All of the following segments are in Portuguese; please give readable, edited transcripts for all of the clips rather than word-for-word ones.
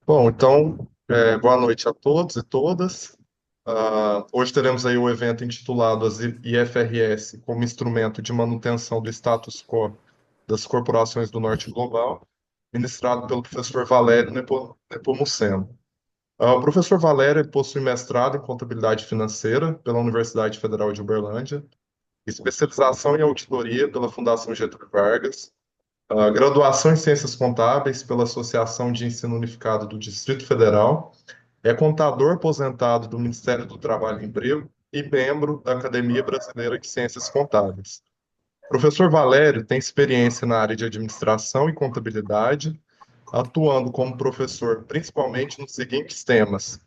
Bom, então, boa noite a todos e todas. Hoje teremos aí o evento intitulado as IFRS como instrumento de manutenção do status quo das corporações do Norte Global, ministrado pelo professor Valério Nepomuceno. O professor Valério possui mestrado em contabilidade financeira pela Universidade Federal de Uberlândia, especialização em auditoria pela Fundação Getúlio Vargas, graduação em ciências contábeis pela Associação de Ensino Unificado do Distrito Federal. É contador aposentado do Ministério do Trabalho e Emprego e membro da Academia Brasileira de Ciências Contábeis. Professor Valério tem experiência na área de administração e contabilidade, atuando como professor principalmente nos seguintes temas: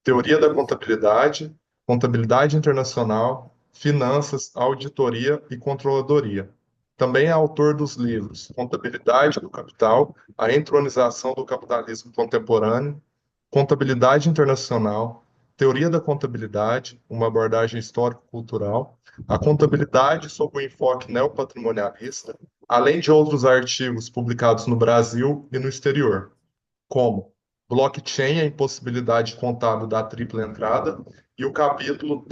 teoria da contabilidade, contabilidade internacional, finanças, auditoria e controladoria. Também é autor dos livros Contabilidade do Capital, A Entronização do Capitalismo Contemporâneo, Contabilidade Internacional, Teoria da Contabilidade, uma abordagem histórico-cultural, a contabilidade sob o enfoque neopatrimonialista, além de outros artigos publicados no Brasil e no exterior, como Blockchain, a impossibilidade contábil da tripla entrada, e o capítulo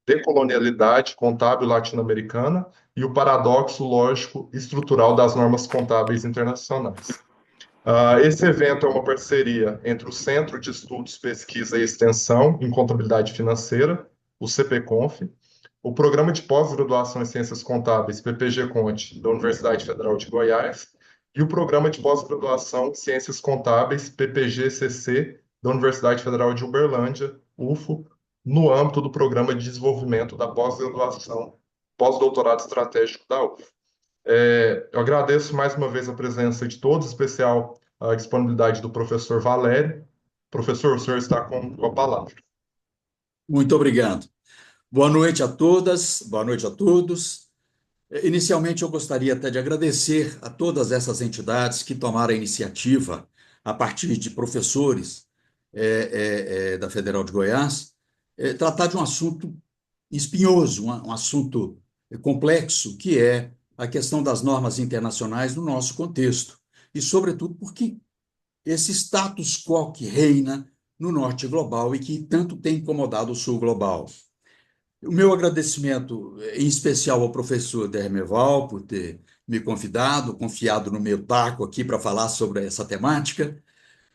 Decolonialidade contábil latino-americana e o paradoxo lógico estrutural das normas contábeis internacionais. Esse evento é uma parceria entre o Centro de Estudos, Pesquisa e Extensão em Contabilidade Financeira, o CPConf, o Programa de Pós-Graduação em Ciências Contábeis, PPG-Conte, da Universidade Federal de Goiás, e o Programa de Pós-Graduação em Ciências Contábeis, PPG-CC, da Universidade Federal de Uberlândia, UFO, no âmbito do Programa de Desenvolvimento da Pós-Graduação, Pós-Doutorado Estratégico da UFO. Eu agradeço mais uma vez a presença de todos, em especial a disponibilidade do professor Valério. Professor, o senhor está com a palavra. Muito obrigado. Boa noite a todas, boa noite a todos. Inicialmente, eu gostaria até de agradecer a todas essas entidades que tomaram a iniciativa, a partir de professores da Federal de Goiás, tratar de um assunto espinhoso, um assunto complexo, que é a questão das normas internacionais no nosso contexto. E, sobretudo, porque esse status quo que reina no norte global e que tanto tem incomodado o sul global. O meu agradecimento, em especial ao professor Dermeval, por ter me convidado, confiado no meu taco aqui para falar sobre essa temática.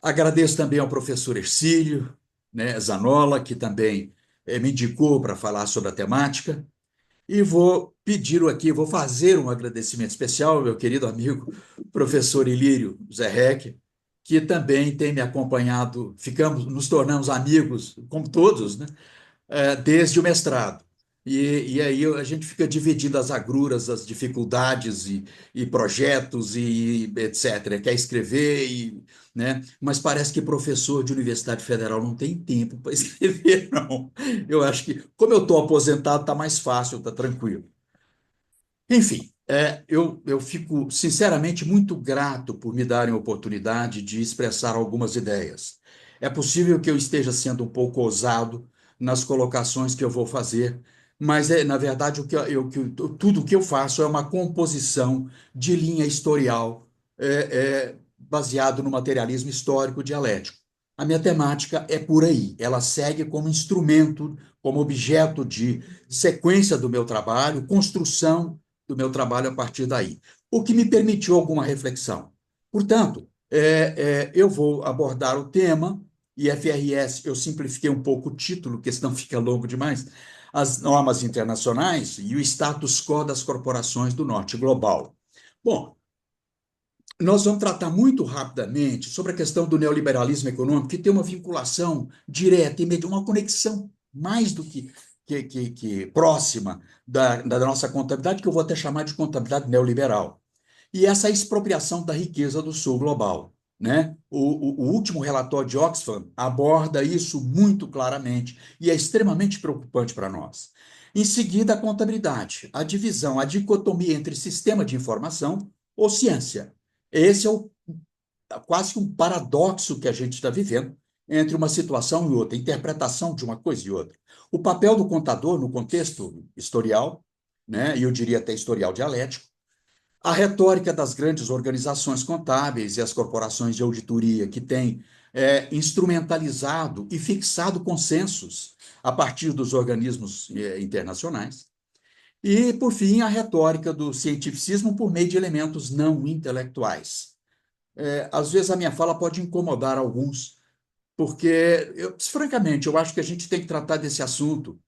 Agradeço também ao professor Ercílio, né, Zanola, que também me indicou para falar sobre a temática. E vou pedir aqui, vou fazer um agradecimento especial ao meu querido amigo, professor Ilírio Zerrec, que também tem me acompanhado, nos tornamos amigos, como todos, né? Desde o mestrado. E aí a gente fica dividindo as agruras, as dificuldades e projetos e etc. Quer escrever, né? Mas parece que professor de Universidade Federal não tem tempo para escrever, não. Eu acho que, como eu estou aposentado, está mais fácil, está tranquilo. Enfim, eu fico sinceramente muito grato por me darem a oportunidade de expressar algumas ideias. É possível que eu esteja sendo um pouco ousado nas colocações que eu vou fazer, mas na verdade tudo o que eu faço é uma composição de linha historial baseado no materialismo histórico dialético. A minha temática é por aí, ela segue como instrumento, como objeto de sequência do meu trabalho, construção do meu trabalho a partir daí, o que me permitiu alguma reflexão. Portanto, eu vou abordar o tema IFRS, eu simplifiquei um pouco o título, porque senão fica longo demais, as normas internacionais e o status quo das corporações do norte global. Bom, nós vamos tratar muito rapidamente sobre a questão do neoliberalismo econômico, que tem uma vinculação direta e uma conexão mais do que próxima da nossa contabilidade, que eu vou até chamar de contabilidade neoliberal. E essa expropriação da riqueza do sul global. Né? O último relatório de Oxfam aborda isso muito claramente e é extremamente preocupante para nós. Em seguida, a contabilidade, a divisão, a dicotomia entre sistema de informação ou ciência. Esse é quase que um paradoxo que a gente está vivendo entre uma situação e outra, interpretação de uma coisa e outra. O papel do contador no contexto historial, né, e eu diria até historial dialético, A retórica das grandes organizações contábeis e as corporações de auditoria que têm instrumentalizado e fixado consensos a partir dos organismos internacionais. E, por fim, a retórica do cientificismo por meio de elementos não intelectuais. Às vezes a minha fala pode incomodar alguns, porque, francamente, eu acho que a gente tem que tratar desse assunto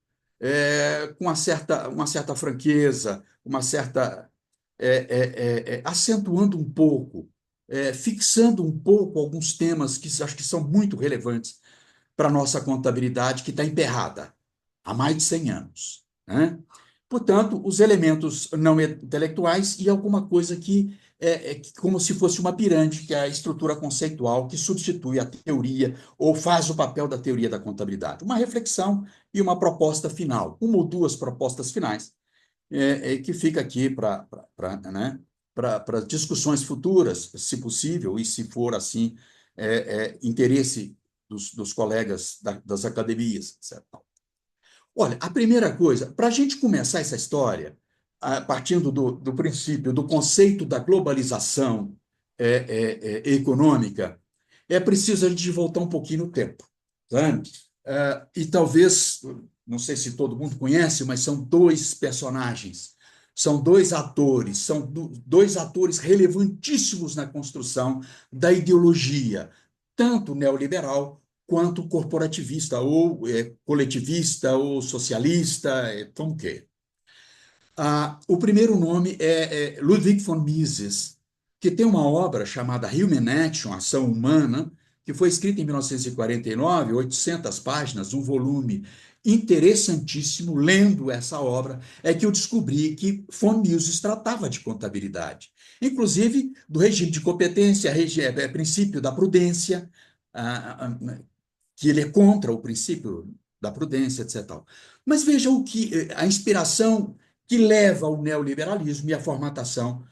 com uma certa franqueza, uma certa acentuando um pouco, fixando um pouco alguns temas que acho que são muito relevantes para a nossa contabilidade, que está emperrada há mais de 100 anos, né? Portanto, os elementos não intelectuais e alguma coisa que como se fosse uma pirâmide, que é a estrutura conceitual que substitui a teoria ou faz o papel da teoria da contabilidade. Uma reflexão e uma proposta final, uma ou duas propostas finais, que fica aqui para né, para discussões futuras, se possível, e se for assim, interesse dos colegas das academias, certo? Olha, a primeira coisa, para a gente começar essa história, partindo do princípio, do conceito da globalização econômica, é preciso a gente voltar um pouquinho no tempo, sabe? E talvez, não sei se todo mundo conhece, mas são dois personagens, são dois atores, são dois atores relevantíssimos na construção da ideologia, tanto neoliberal quanto corporativista, ou coletivista, ou socialista, como que. O primeiro nome é Ludwig von Mises, que tem uma obra chamada Human Action, Ação Humana, que foi escrita em 1949, 800 páginas, um volume interessantíssimo. Lendo essa obra, é que eu descobri que von Mises tratava de contabilidade, inclusive do regime de competência, princípio da prudência, que ele é contra o princípio da prudência, etc. Mas veja o que a inspiração que leva ao neoliberalismo e à formatação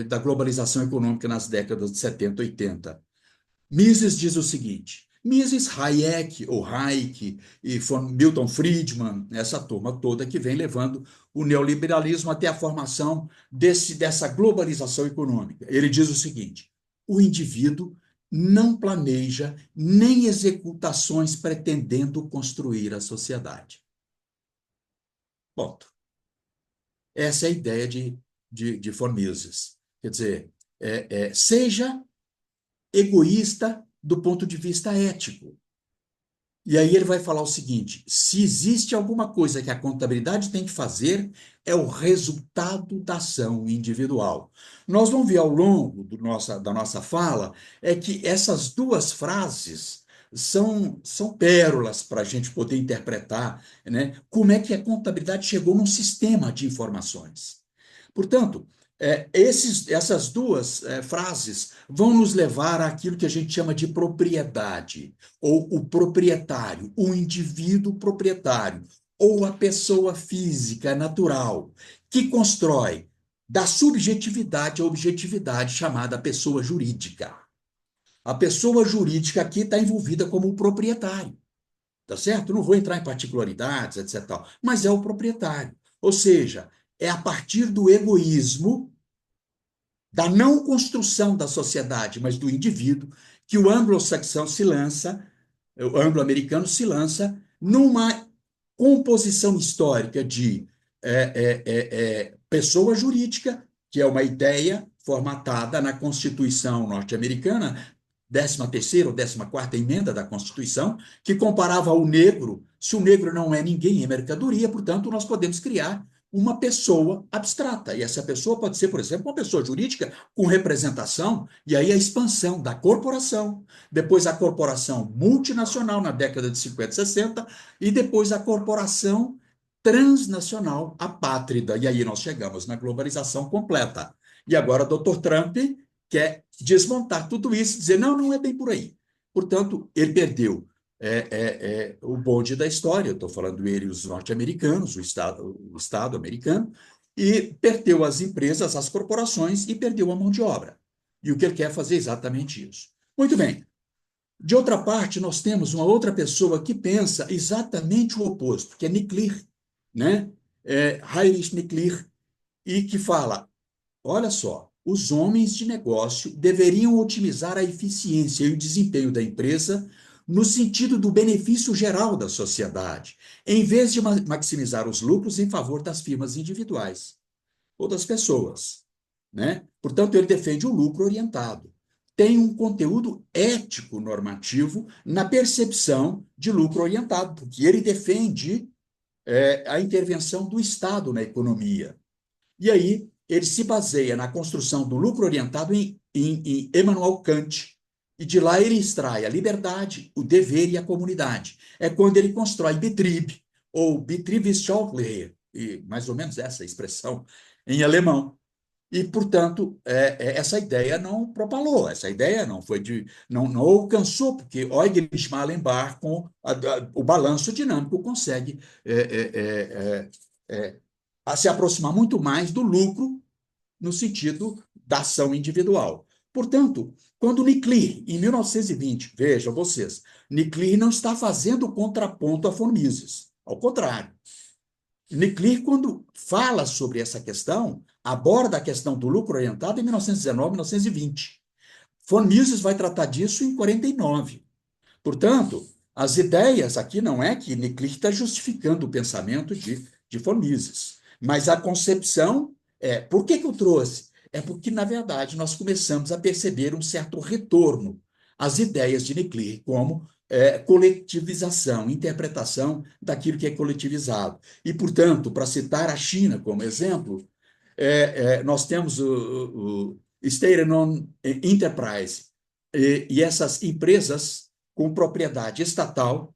da globalização econômica nas décadas de 70 e 80. Mises diz o seguinte: Mises, Hayek, ou Hayek, e Milton Friedman, essa turma toda que vem levando o neoliberalismo até a formação dessa globalização econômica. Ele diz o seguinte: o indivíduo não planeja nem executa ações pretendendo construir a sociedade. Ponto. Essa é a ideia de von Mises. Quer dizer, seja egoísta do ponto de vista ético. E aí ele vai falar o seguinte: se existe alguma coisa que a contabilidade tem que fazer, é o resultado da ação individual. Nós vamos ver ao longo da nossa fala que essas duas frases são pérolas para a gente poder interpretar, né, como é que a contabilidade chegou num sistema de informações. Portanto, essas duas frases vão nos levar àquilo que a gente chama de propriedade, ou o proprietário, o indivíduo proprietário, ou a pessoa física natural, que constrói da subjetividade à objetividade, chamada pessoa jurídica. A pessoa jurídica aqui está envolvida como o proprietário, tá certo? Não vou entrar em particularidades, etc. Mas é o proprietário. Ou seja, é a partir do egoísmo, da não construção da sociedade, mas do indivíduo, que o anglo-saxão se lança, o anglo-americano se lança numa composição histórica de pessoa jurídica, que é uma ideia formatada na Constituição norte-americana, 13ª ou 14ª emenda da Constituição, que comparava o negro. Se o negro não é ninguém, é mercadoria, portanto, nós podemos criar uma pessoa abstrata. E essa pessoa pode ser, por exemplo, uma pessoa jurídica com representação, e aí a expansão da corporação, depois a corporação multinacional na década de 50 e 60, e depois a corporação transnacional, a pátrida. E aí nós chegamos na globalização completa. E agora o Dr. Trump quer desmontar tudo isso e dizer: não, não é bem por aí. Portanto, ele perdeu o bonde da história. Eu estou falando ele, os norte-americanos, o Estado americano, e perdeu as empresas, as corporações, e perdeu a mão de obra. E o que ele quer fazer é exatamente isso. Muito bem. De outra parte, nós temos uma outra pessoa que pensa exatamente o oposto, que é Nicklir, né? Heinrich Nicklir, e que fala: olha só, os homens de negócio deveriam otimizar a eficiência e o desempenho da empresa no sentido do benefício geral da sociedade, em vez de maximizar os lucros em favor das firmas individuais ou das pessoas, né? Portanto, ele defende o lucro orientado. Tem um conteúdo ético normativo na percepção de lucro orientado, porque ele defende a intervenção do Estado na economia. E aí ele se baseia na construção do lucro orientado em Immanuel Kant, e de lá ele extrai a liberdade, o dever e a comunidade. É quando ele constrói Betrieb, ou Betriebswirtschaftliche, e mais ou menos essa expressão em alemão. E, portanto, essa ideia não propalou, essa ideia não foi não alcançou, porque Eugen Schmallenbach, com o balanço dinâmico, consegue se aproximar muito mais do lucro no sentido da ação individual. Portanto, quando Niclir, em 1920, vejam vocês, Niclir não está fazendo contraponto a von Mises, ao contrário. Niclir, quando fala sobre essa questão, aborda a questão do lucro orientado em 1919, 1920. Von Mises vai tratar disso em 49. Portanto, as ideias aqui não é que Niclir está justificando o pensamento de von Mises, mas a concepção é, por que eu trouxe? É porque, na verdade, nós começamos a perceber um certo retorno às ideias de Niclir, como coletivização, interpretação daquilo que é coletivizado. E, portanto, para citar a China como exemplo, nós temos o State-owned Enterprise e essas empresas com propriedade estatal.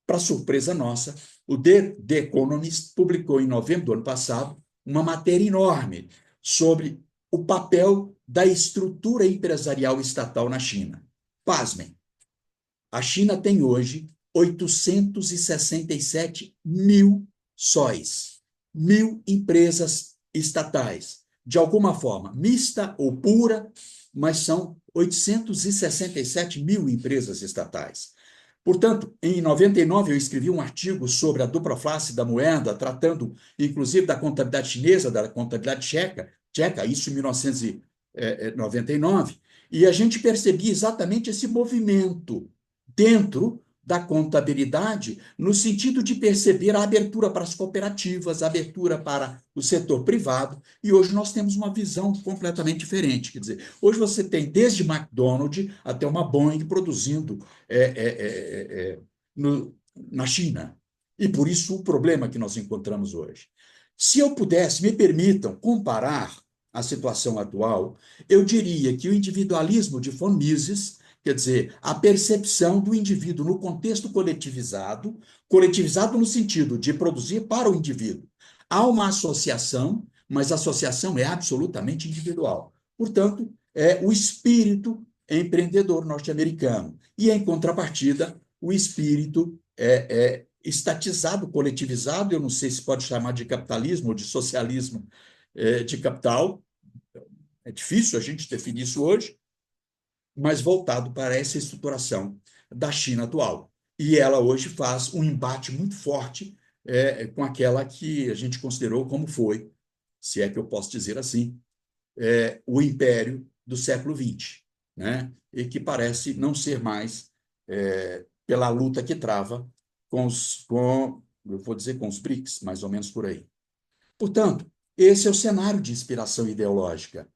Para surpresa nossa, o The Economist publicou em novembro do ano passado uma matéria enorme sobre o papel da estrutura empresarial estatal na China. Pasmem, a China tem hoje 867 mil sóis, mil empresas estatais, de alguma forma, mista ou pura, mas são 867 mil empresas estatais. Portanto, em 99, eu escrevi um artigo sobre a dupla face da moeda, tratando, inclusive, da contabilidade chinesa, da contabilidade tcheca, isso em 1999, e a gente percebia exatamente esse movimento dentro da contabilidade, no sentido de perceber a abertura para as cooperativas, a abertura para o setor privado, e hoje nós temos uma visão completamente diferente. Quer dizer, hoje você tem desde McDonald's até uma Boeing produzindo na China. E por isso o problema que nós encontramos hoje. Se eu pudesse, me permitam comparar a situação atual, eu diria que o individualismo de von Mises, quer dizer, a percepção do indivíduo no contexto coletivizado, coletivizado no sentido de produzir para o indivíduo. Há uma associação, mas a associação é absolutamente individual. Portanto, é o espírito empreendedor norte-americano. E, em contrapartida, o espírito estatizado, coletivizado, eu não sei se pode chamar de capitalismo ou de socialismo de capital, é difícil a gente definir isso hoje, mas voltado para essa estruturação da China atual. E ela hoje faz um embate muito forte com aquela que a gente considerou como foi, se é que eu posso dizer assim, o império do século XX, né? E que parece não ser mais pela luta que trava eu vou dizer, com os BRICS, mais ou menos por aí. Portanto, esse é o cenário de inspiração ideológica.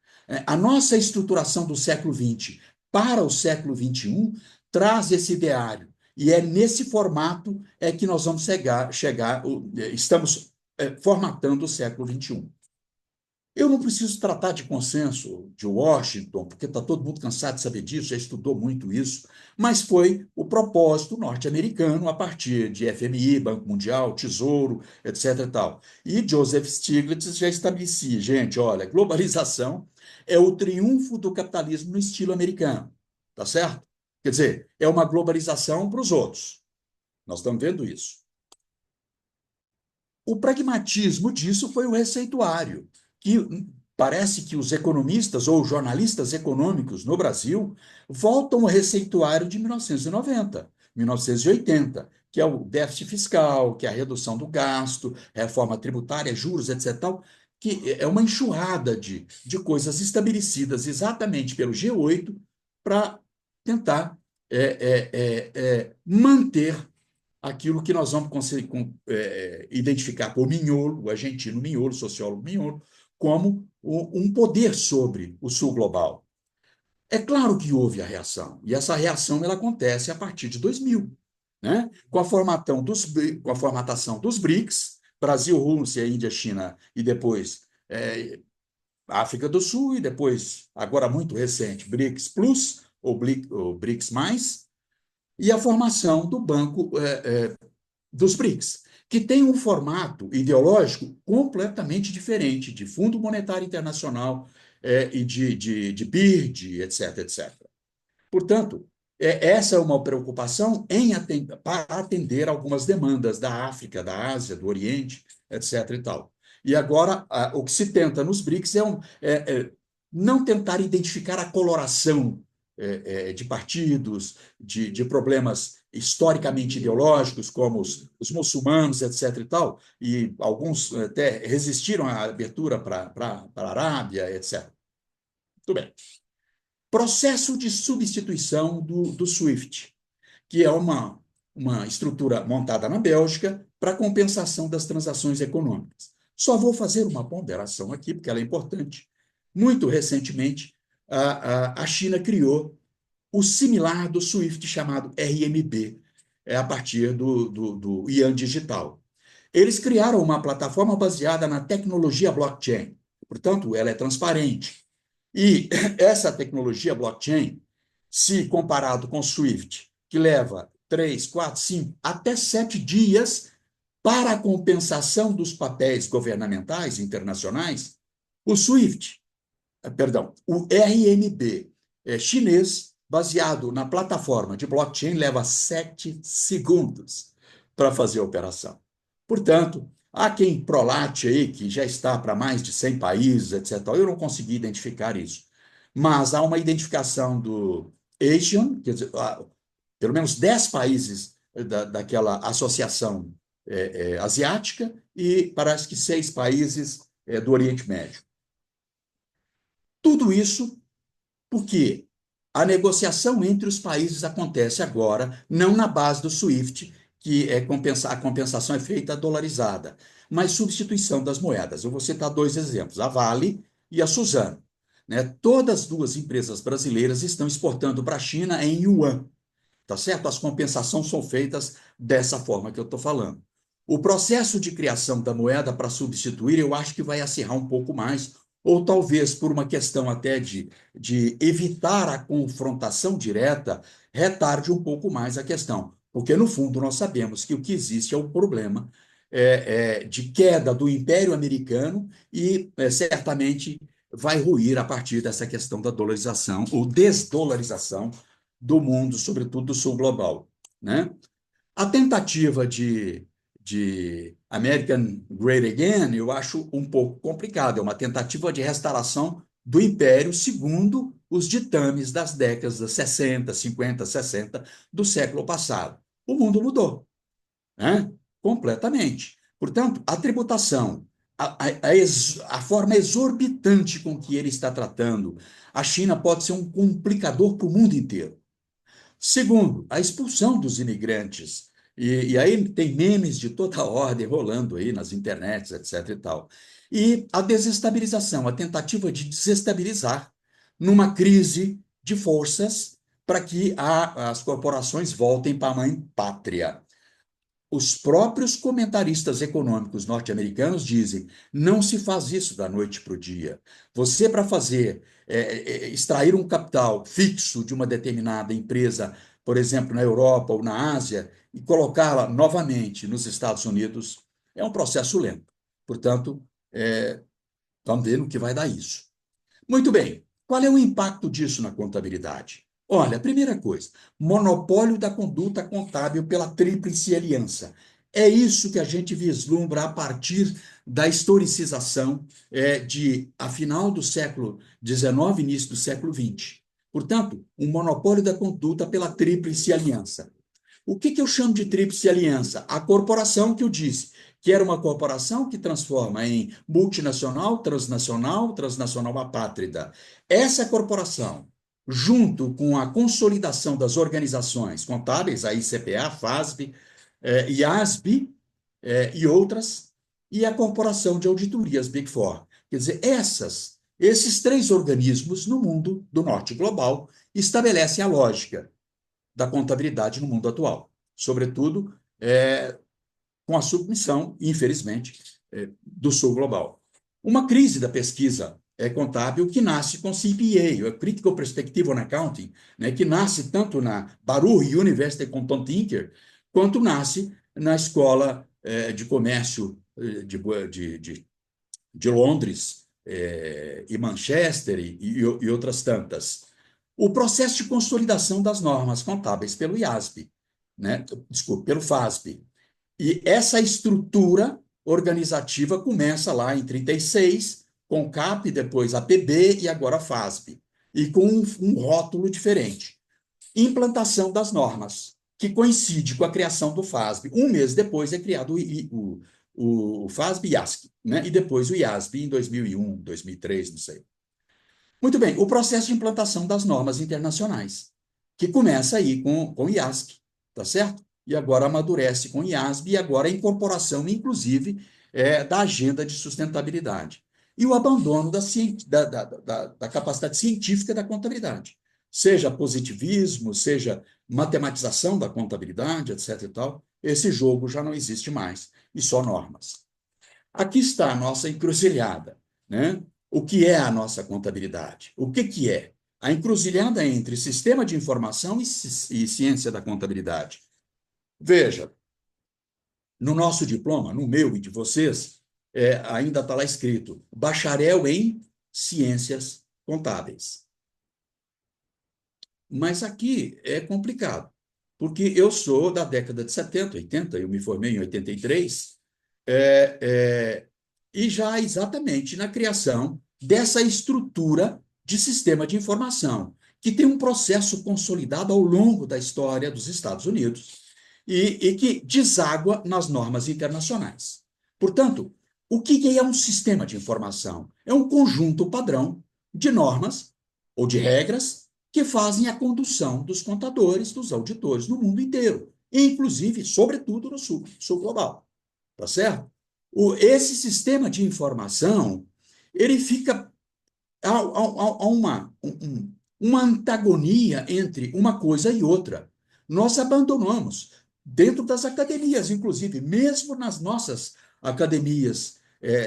A nossa estruturação do século XX para o século XXI traz esse ideário. E é nesse formato que nós vamos estamos formatando o século XXI. Eu não preciso tratar de consenso de Washington, porque está todo mundo cansado de saber disso, já estudou muito isso, mas foi o propósito norte-americano a partir de FMI, Banco Mundial, Tesouro, etc. E tal. E Joseph Stiglitz já estabelecia, gente, olha, globalização é o triunfo do capitalismo no estilo americano, tá certo? Quer dizer, é uma globalização para os outros. Nós estamos vendo isso. O pragmatismo disso foi o receituário, que parece que os economistas ou jornalistas econômicos no Brasil voltam ao receituário de 1990, 1980, que é o déficit fiscal, que é a redução do gasto, reforma tributária, juros, etc. Tal, que é uma enxurrada de coisas estabelecidas exatamente pelo G8 para tentar manter aquilo que nós vamos identificar por Mignolo, o argentino Mignolo, o sociólogo Mignolo, como um poder sobre o sul global. É claro que houve a reação, e essa reação ela acontece a partir de 2000, né? Com a formatação dos BRICS, Brasil, Rússia, Índia, China, e depois África do Sul, e depois, agora muito recente, BRICS Plus, ou BRICS Mais, e a formação do Banco dos BRICS, que tem um formato ideológico completamente diferente de Fundo Monetário Internacional e de BIRD, etc, etc. Portanto, essa é uma preocupação para atender algumas demandas da África, da Ásia, do Oriente, etc. e tal. E agora, o que se tenta nos BRICS não tentar identificar a coloração de partidos, de problemas historicamente ideológicos, como os muçulmanos, etc. e tal, e alguns até resistiram à abertura para a Arábia, etc. Muito bem. Processo de substituição do SWIFT, que é uma estrutura montada na Bélgica para compensação das transações econômicas. Só vou fazer uma ponderação aqui, porque ela é importante. Muito recentemente, a China criou o similar do SWIFT, chamado RMB, a partir do Yuan Digital. Eles criaram uma plataforma baseada na tecnologia blockchain, portanto, ela é transparente. E essa tecnologia blockchain, se comparado com o SWIFT, que leva 3, 4, 5, até 7 dias para a compensação dos papéis governamentais internacionais, o SWIFT, perdão, o RMB chinês, baseado na plataforma de blockchain, leva 7 segundos para fazer a operação. Portanto, há quem prolate aí, que já está para mais de 100 países, etc. Eu não consegui identificar isso. Mas há uma identificação do ASEAN, quer dizer, pelo menos 10 países daquela associação asiática, e parece que 6 países do Oriente Médio. Tudo isso porque a negociação entre os países acontece agora, não na base do SWIFT, que a compensação é feita dolarizada, mas substituição das moedas. Eu vou citar 2 exemplos, a Vale e a Suzano. Né? Todas as 2 empresas brasileiras estão exportando para a China em yuan, tá certo? As compensações são feitas dessa forma que eu estou falando. O processo de criação da moeda para substituir, eu acho que vai acirrar um pouco mais, ou talvez por uma questão até de evitar a confrontação direta, retarde um pouco mais a questão. Porque, no fundo, nós sabemos que o que existe é o problema de queda do Império Americano e, certamente, vai ruir a partir dessa questão da dolarização ou desdolarização do mundo, sobretudo do sul global. Né? A tentativa de American Great Again, eu acho um pouco complicado. É uma tentativa de restauração do império segundo os ditames das décadas 60, 50, 60 do século passado. O mundo mudou, né? Completamente. Portanto, a tributação, a forma exorbitante com que ele está tratando a China pode ser um complicador para o mundo inteiro. Segundo, a expulsão dos imigrantes. E aí tem memes de toda ordem rolando aí nas internets, etc. e tal. E a desestabilização, a tentativa de desestabilizar numa crise de forças para que as corporações voltem para a mãe pátria. Os próprios comentaristas econômicos norte-americanos dizem: não se faz isso da noite para o dia. Você, para extrair um capital fixo de uma determinada empresa, por exemplo, na Europa ou na Ásia, e colocá-la novamente nos Estados Unidos, é um processo lento. Portanto, vamos ver no que vai dar isso. Muito bem. Qual é o impacto disso na contabilidade? Olha, a primeira coisa, monopólio da conduta contábil pela Tríplice Aliança. É isso que a gente vislumbra a partir da historicização a final do século XIX, início do século XX. Portanto, um monopólio da conduta pela Tríplice Aliança. O que eu chamo de tríplice aliança? A corporação que eu disse, que era uma corporação que transforma em multinacional, transnacional, transnacional apátrida. Essa corporação, junto com a consolidação das organizações contábeis, a ICPA, FASB, IASB, e outras, e a corporação de auditorias Big Four. Quer dizer, esses três organismos no mundo do norte global estabelecem a lógica da contabilidade no mundo atual, sobretudo com a submissão, infelizmente, do sul global. Uma crise da pesquisa contábil que nasce com CPA, o Critical Perspective on Accounting, né, que nasce tanto na Baruch University Compton Tinker, quanto nasce na Escola de Comércio de Londres e Manchester e outras tantas. O processo de consolidação das normas contábeis pelo IASB, né? Desculpe, pelo FASB. E essa estrutura organizativa começa lá em 36, com CAP, depois a PB e agora a FASB, e com um rótulo diferente. Implantação das normas, que coincide com a criação do FASB. Um mês depois é criado o FASB IASC, né? E depois o IASB em 2001, 2003, não sei. Muito bem, o processo de implantação das normas internacionais, que começa aí com o IASC, tá certo? E agora amadurece com o IASB e agora a incorporação, inclusive, da agenda de sustentabilidade. E o abandono da capacidade científica da contabilidade, seja positivismo, seja matematização da contabilidade, etc. e tal. Esse jogo já não existe mais, e só normas. Aqui está a nossa encruzilhada, né? O que é a nossa contabilidade? O que é? A encruzilhada entre sistema de informação e ciência da contabilidade. Veja, no nosso diploma, no meu e de vocês, ainda está lá escrito bacharel em ciências contábeis. Mas aqui é complicado, porque eu sou da década de 70, 80, eu me formei em 83, e já exatamente na criação dessa estrutura de sistema de informação, que tem um processo consolidado ao longo da história dos Estados Unidos e que deságua nas normas internacionais. Portanto, o que é um sistema de informação? É um conjunto padrão de normas ou de regras que fazem a condução dos contadores, dos auditores no mundo inteiro, inclusive, sobretudo, no sul global. Tá certo? Esse sistema de informação, ele fica a uma antagonia entre uma coisa e outra. Nós abandonamos, dentro das academias, inclusive, mesmo nas nossas academias,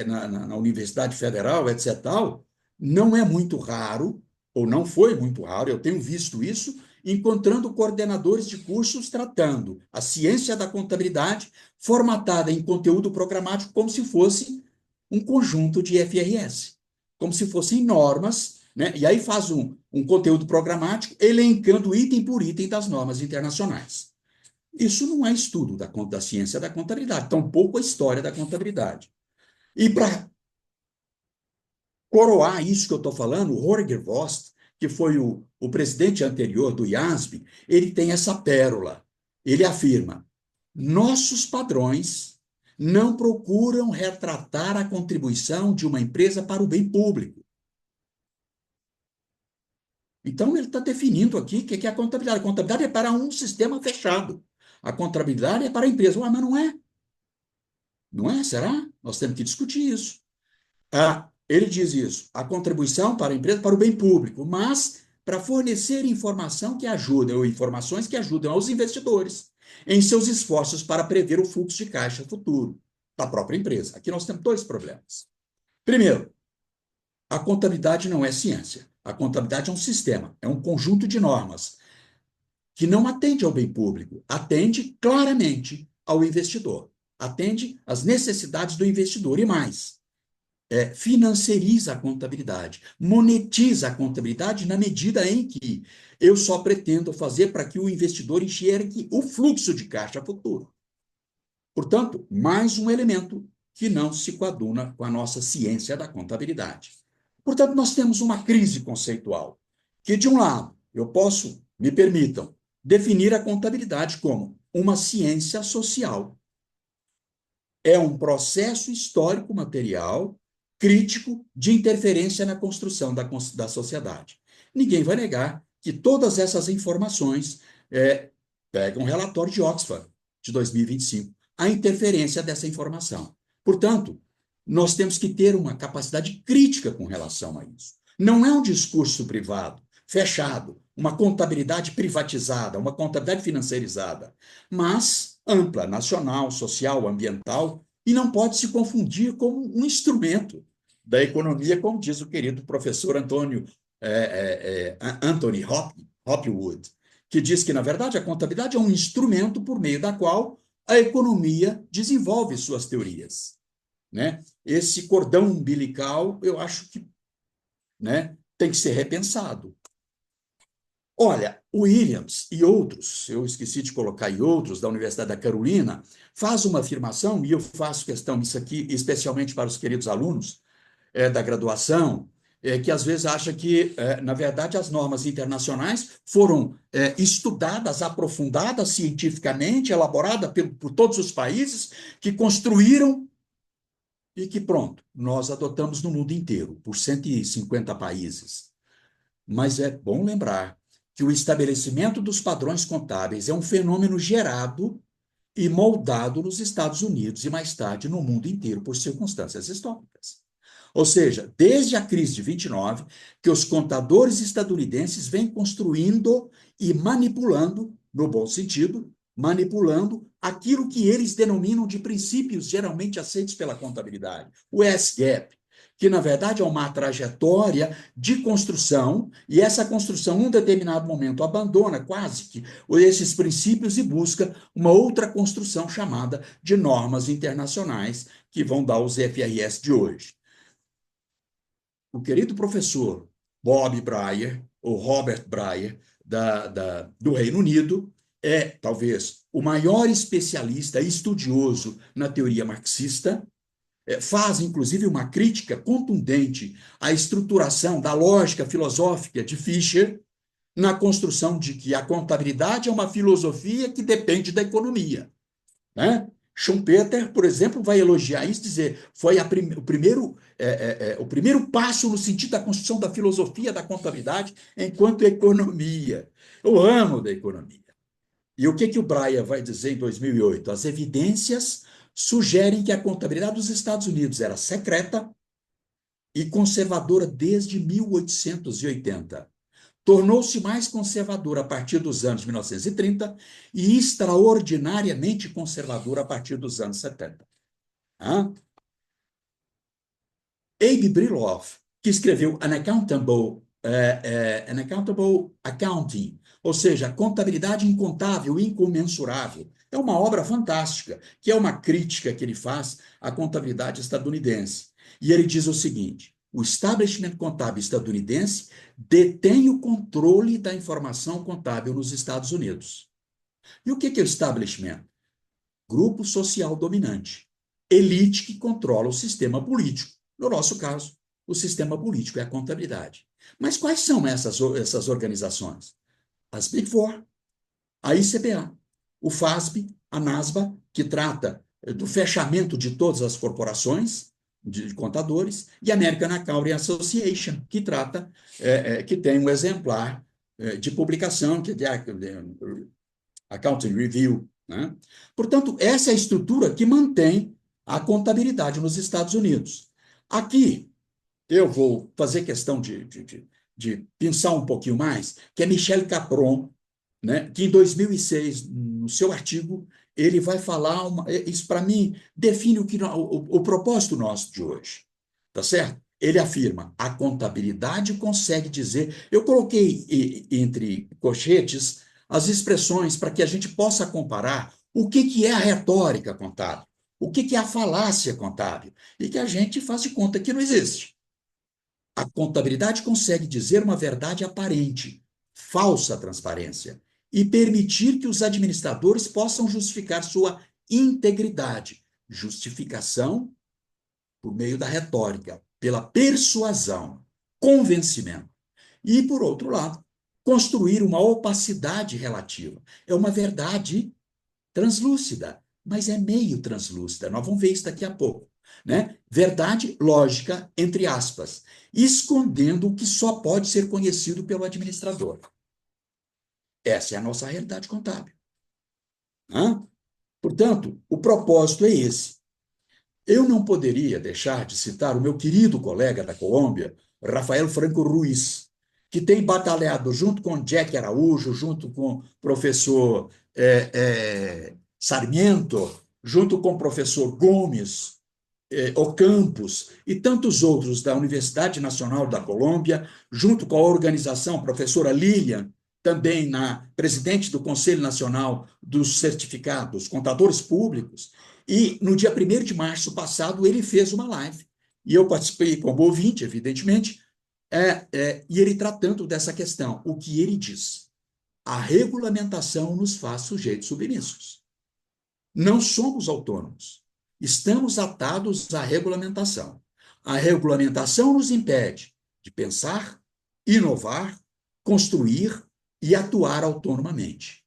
na Universidade Federal, etc., tal, não é muito raro, ou não foi muito raro, eu tenho visto isso, encontrando coordenadores de cursos tratando a ciência da contabilidade formatada em conteúdo programático como se fosse um conjunto de FRS, como se fossem normas, né? E aí faz um conteúdo programático elencando item por item das normas internacionais. Isso não é estudo da ciência da contabilidade, tampouco a história da contabilidade. E para coroar isso que eu estou falando, o Holger Vost, que foi o presidente anterior do IASB, ele tem essa pérola. Ele afirma: nossos padrões não procuram retratar a contribuição de uma empresa para o bem público. Então, ele está definindo aqui o que é a contabilidade. A contabilidade é para um sistema fechado. A contabilidade é para a empresa. Ué, mas não é. Não é? Será? Nós temos que discutir isso. Ele diz isso, a contribuição para a empresa para o bem público, mas para fornecer informação que ajude, ou informações que ajudem aos investidores em seus esforços para prever o fluxo de caixa futuro da própria empresa. Aqui nós temos dois problemas. Primeiro, a contabilidade não é ciência. A contabilidade é um sistema, é um conjunto de normas que não atende ao bem público, atende claramente ao investidor, atende às necessidades do investidor e mais. Financiariza a contabilidade, monetiza a contabilidade na medida em que eu só pretendo fazer para que o investidor enxergue o fluxo de caixa futuro. Portanto, mais um elemento que não se coaduna com a nossa ciência da contabilidade. Portanto, nós temos uma crise conceitual, que, de um lado, eu posso, me permitam, definir a contabilidade como uma ciência social. É um processo histórico material crítico de interferência na construção da sociedade. Ninguém vai negar que todas essas informações pegam um relatório de Oxford de 2025, a interferência dessa informação. Portanto, nós temos que ter uma capacidade crítica com relação a isso. Não é um discurso privado, fechado, uma contabilidade privatizada, uma contabilidade financeirizada, mas ampla, nacional, social, ambiental, e não pode se confundir como um instrumento da economia, como diz o querido professor Anthony Hopwood, que diz que, na verdade, a contabilidade é um instrumento por meio da qual a economia desenvolve suas teorias. Né? Esse cordão umbilical, eu acho que, né, tem que ser repensado. Olha, o Williams e outros, eu esqueci de colocar e outros, da Universidade da Carolina, faz uma afirmação, e eu faço questão disso aqui, especialmente para os queridos alunos da graduação, que às vezes acha que, na verdade, as normas internacionais foram estudadas, aprofundadas cientificamente, elaboradas por todos os países que construíram e que, pronto, nós adotamos no mundo inteiro, por 150 países. Mas é bom lembrar que o estabelecimento dos padrões contábeis é um fenômeno gerado e moldado nos Estados Unidos e mais tarde no mundo inteiro por circunstâncias históricas. Ou seja, desde a crise de 29, que os contadores estadunidenses vêm construindo e manipulando, no bom sentido, manipulando aquilo que eles denominam de princípios geralmente aceitos pela contabilidade, o S-GAAP, que na verdade é uma trajetória de construção, e essa construção, em um determinado momento, abandona quase que esses princípios e busca uma outra construção chamada de normas internacionais, que vão dar os FRS de hoje. O querido professor Bob Breyer, ou Robert Breyer, do Reino Unido, é talvez o maior especialista e estudioso na teoria marxista, faz inclusive uma crítica contundente à estruturação da lógica filosófica de Fischer, na construção de que a contabilidade é uma filosofia que depende da economia. Né? Schumpeter, por exemplo, vai elogiar isso, dizer foi o primeiro passo no sentido da construção da filosofia da contabilidade enquanto economia. Eu amo da economia. E o que o Breyer vai dizer em 2008? As evidências sugerem que a contabilidade dos Estados Unidos era secreta e conservadora desde 1880. Tornou-se mais conservadora a partir dos anos 1930 e extraordinariamente conservadora a partir dos anos 70. Abe Brilhoff, que escreveu An Accountable Accounting, ou seja, contabilidade incontável, incomensurável. É uma obra fantástica, que é uma crítica que ele faz à contabilidade estadunidense. E ele diz o seguinte: o establishment contábil estadunidense detém o controle da informação contábil nos Estados Unidos. E o que é o establishment? Grupo social dominante. Elite que controla o sistema político. No nosso caso, o sistema político é a contabilidade. Mas quais são essas organizações? As Big Four, a ICBA, o FASB, a NASBA, que trata do fechamento de todas as corporações de contadores, e a American Accounting Association, que trata, que tem um exemplar de publicação, que é a Accounting Review. Né? Portanto, essa é a estrutura que mantém a contabilidade nos Estados Unidos. Aqui, eu vou fazer questão de pensar um pouquinho mais, que é Michel Capron, né, que em 2006, no seu artigo, ele vai falar, isso para mim define o propósito nosso de hoje, tá certo? Ele afirma, a contabilidade consegue dizer, eu coloquei entre colchetes as expressões para que a gente possa comparar o que é a retórica contábil, o que é a falácia contábil, e que a gente faz de conta que não existe. A contabilidade consegue dizer uma verdade aparente, falsa transparência, e permitir que os administradores possam justificar sua integridade. Justificação por meio da retórica, pela persuasão, convencimento. E, por outro lado, construir uma opacidade relativa. É uma verdade translúcida, mas é meio translúcida. Nós vamos ver isso daqui a pouco, né? Verdade lógica, entre aspas, escondendo o que só pode ser conhecido pelo administrador. Essa é a nossa realidade contábil. Né? Portanto, o propósito é esse. Eu não poderia deixar de citar o meu querido colega da Colômbia, Rafael Franco Ruiz, que tem batalhado junto com Jack Araújo, junto com o professor Sarmiento, junto com o professor Gomes, Ocampos e tantos outros da Universidade Nacional da Colômbia, junto com a organização a professora Lilian, também na presidente do Conselho Nacional dos Certificados, Contadores Públicos, e no dia 1º de março passado ele fez uma live, e eu participei como ouvinte, evidentemente, e ele tratando dessa questão, o que ele diz? A regulamentação nos faz sujeitos submissos. Não somos autônomos. Estamos atados à regulamentação. A regulamentação nos impede de pensar, inovar, construir e atuar autonomamente.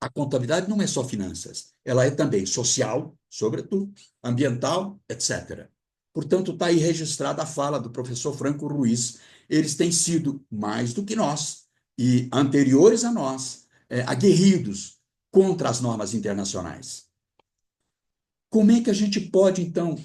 A contabilidade não é só finanças, ela é também social, sobretudo, ambiental, etc. Portanto, está aí registrada a fala do professor Franco Ruiz. Eles têm sido, mais do que nós, e anteriores a nós, aguerridos contra as normas internacionais. Como é que a gente pode, então,